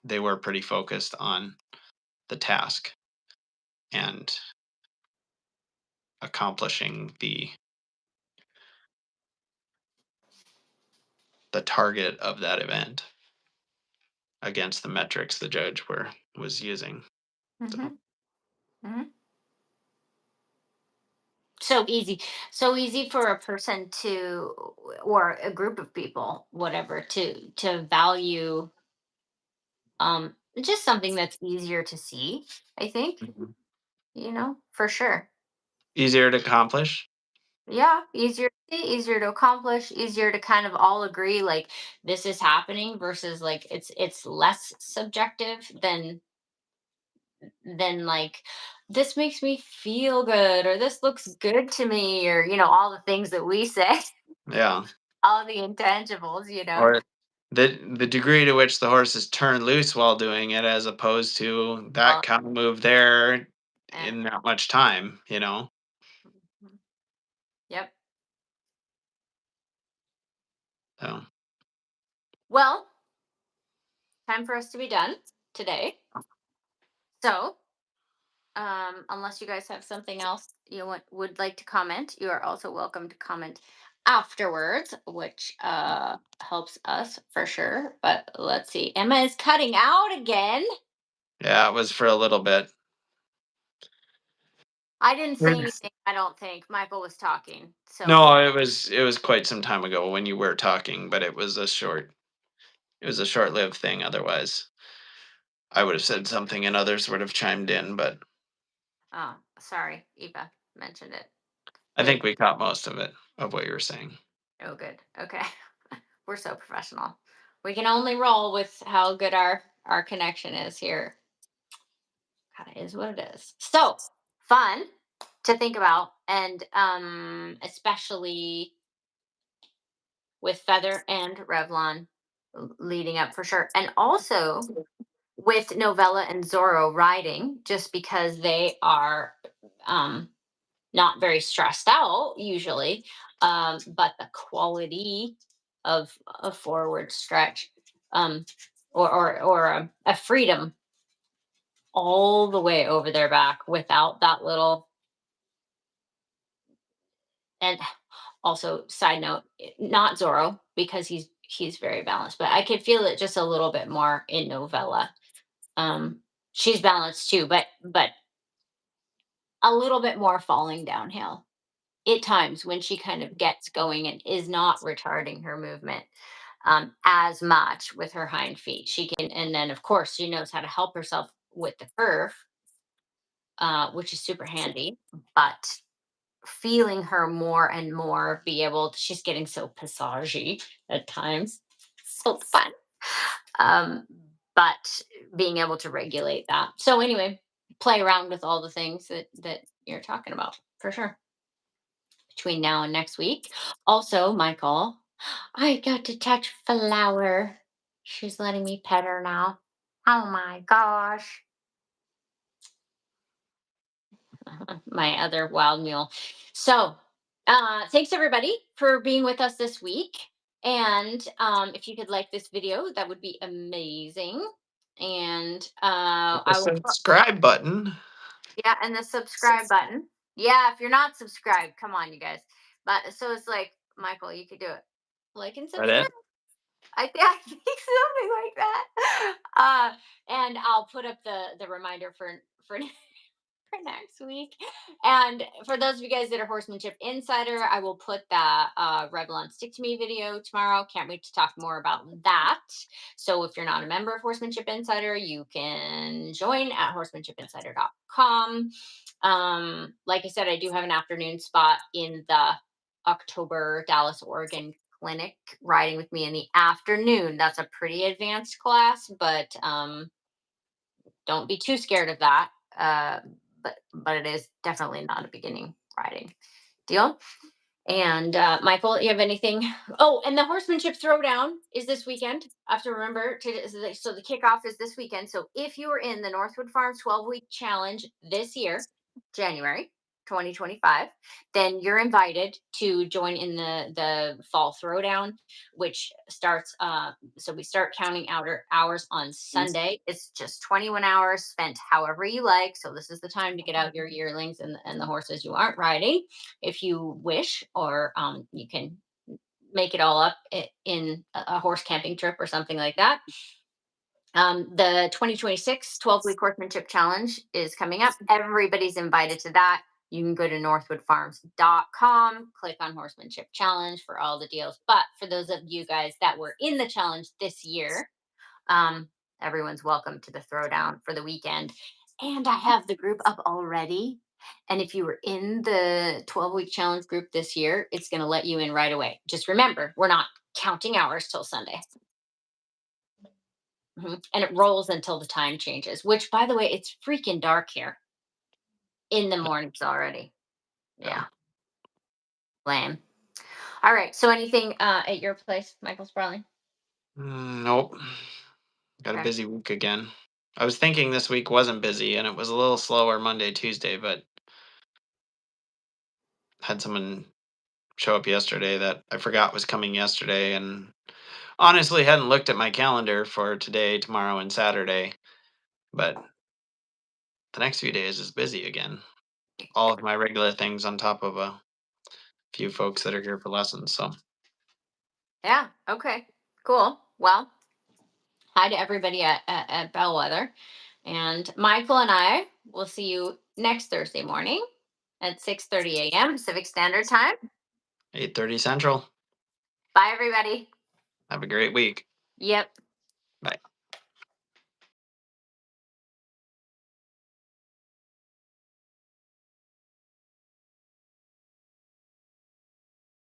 they were pretty focused on the task and accomplishing the target of that event against the metrics the judge was using. So Hmm. Hmm. So easy, so easy for a person to, or a group of people, whatever, to value just something that's easier to see, I think, mhm. for sure. Easier to accomplish. Yeah, easier to see, easier to accomplish, easier to kind of all agree like this is happening, versus like it's less subjective than like this makes me feel good, or this looks good to me, or all the things that we say. Yeah. All the intangibles. Or the degree to which the horse is turned loose while doing it, as opposed to that Well, kind of move there eh, in that much time. mhm. Yep. So Well, time for us to be done today. So, unless you guys have something else would like to comment, you are also welcome to comment afterwards, which helps us for sure. But let's see. Emma is cutting out again. yeah, it was for a little bit. I didn't say anything, I don't think. Michael was talking. So, No, it was quite some time ago when you were talking, but it was a short-lived thing. Otherwise, I would have said something and others would have chimed in, but oh, sorry, Eva mentioned it. I It was think we caught most of it, of what you were saying. oh good. Okay. We're so professional. We can only roll with how good our connection is here. God, it is what it is. So fun. to think about, and especially with Feather and Revlon leading up for sure. And also with Novella and Zorro riding, just because they are um, not very stressed out usually, but the quality of a forward stretch, um, or a freedom all the way over their back without that little. And also, side note, not Zorro because he's very balanced, but I could feel it just a little bit more in Novella. Um, she's balanced too, but a little bit more falling downhill at times when she kind of gets going and is not retarding her movement as much with her hind feet. She can, and then of course she knows how to help herself with the curve, which is super handy. But feeling her more and more be able, she's getting so passagey at times. So fun. Um, but being able to regulate that. So anyway, play around with all the things that you're talking about for sure between now and next week. Also, Michael, I got to touch Flower. She's letting me pet her now. Oh my gosh. My other wild mule. So, thanks everybody for being with us this week. And if you could like this video, that would be amazing. And Hit the I will, subscribe button. yeah, and the subscribe button. Yeah, if you're not subscribed, come on, you guys. But so it's like, Michael, you could do it. Like and That subscribe. it? I think something like that. And I'll put up the reminder for for next week. And for those of you guys that are Horsemanship Insider, I will put that Revlon Stick to Me video tomorrow. Can't wait to talk more about that. So if you're not a member of Horsemanship Insider, you can join at horsemanshipinsider.com. Like I said, I do have an afternoon spot in the October Dallas, Oregon clinic riding with me in the afternoon. That's a pretty advanced class, but don't be too scared of that. Uh, but it is definitely not a beginning riding deal. And Michael, you have anything? Oh, and the horsemanship throwdown is this weekend. I have to remember to. So the kickoff is this weekend. So if you were in the Northwood Farms 12-week challenge this year, January 2025, then you're invited to join in the fall throwdown, which starts. So we start counting hours on Sunday. It's just 21 hours spent however you like. So this is the time to get out your yearlings and the horses you aren't riding if you wish, or you can make it all up in a horse camping trip or something like that. The 2026 12-week horsemanship challenge is coming up. Everybody's invited to that. You can go to northwoodfarms.com, click on horsemanship challenge for all the deals. But for those of you guys that were in the challenge this year, um, everyone's welcome to the throwdown for the weekend. And I have the group up already. And if you were in the 12-week challenge group this year, it's going to let you in right away. Just remember, we're not counting hours till Sunday. And it rolls until the time changes, which, by the way, it's freaking dark here in the mornings already. Yeah. Yeah, lame. All right. So, anything at your place, Michael Sparling? Nope. Got a Okay. busy week again. I was thinking this week wasn't busy and it was a little slower Monday, Tuesday, but had someone show up yesterday that I forgot was coming yesterday and honestly hadn't looked at my calendar for today, tomorrow, and Saturday. But the next few days is busy again. All of my regular things on top of a few folks that are here for lessons. So Yeah. Okay. Cool. Well, hi to everybody at Bellwether. And Michael and I will see you next Thursday morning at 6:30 a.m. Pacific Standard Time. 8:30 Central. Bye, everybody. Have a great week. Yep. Bye.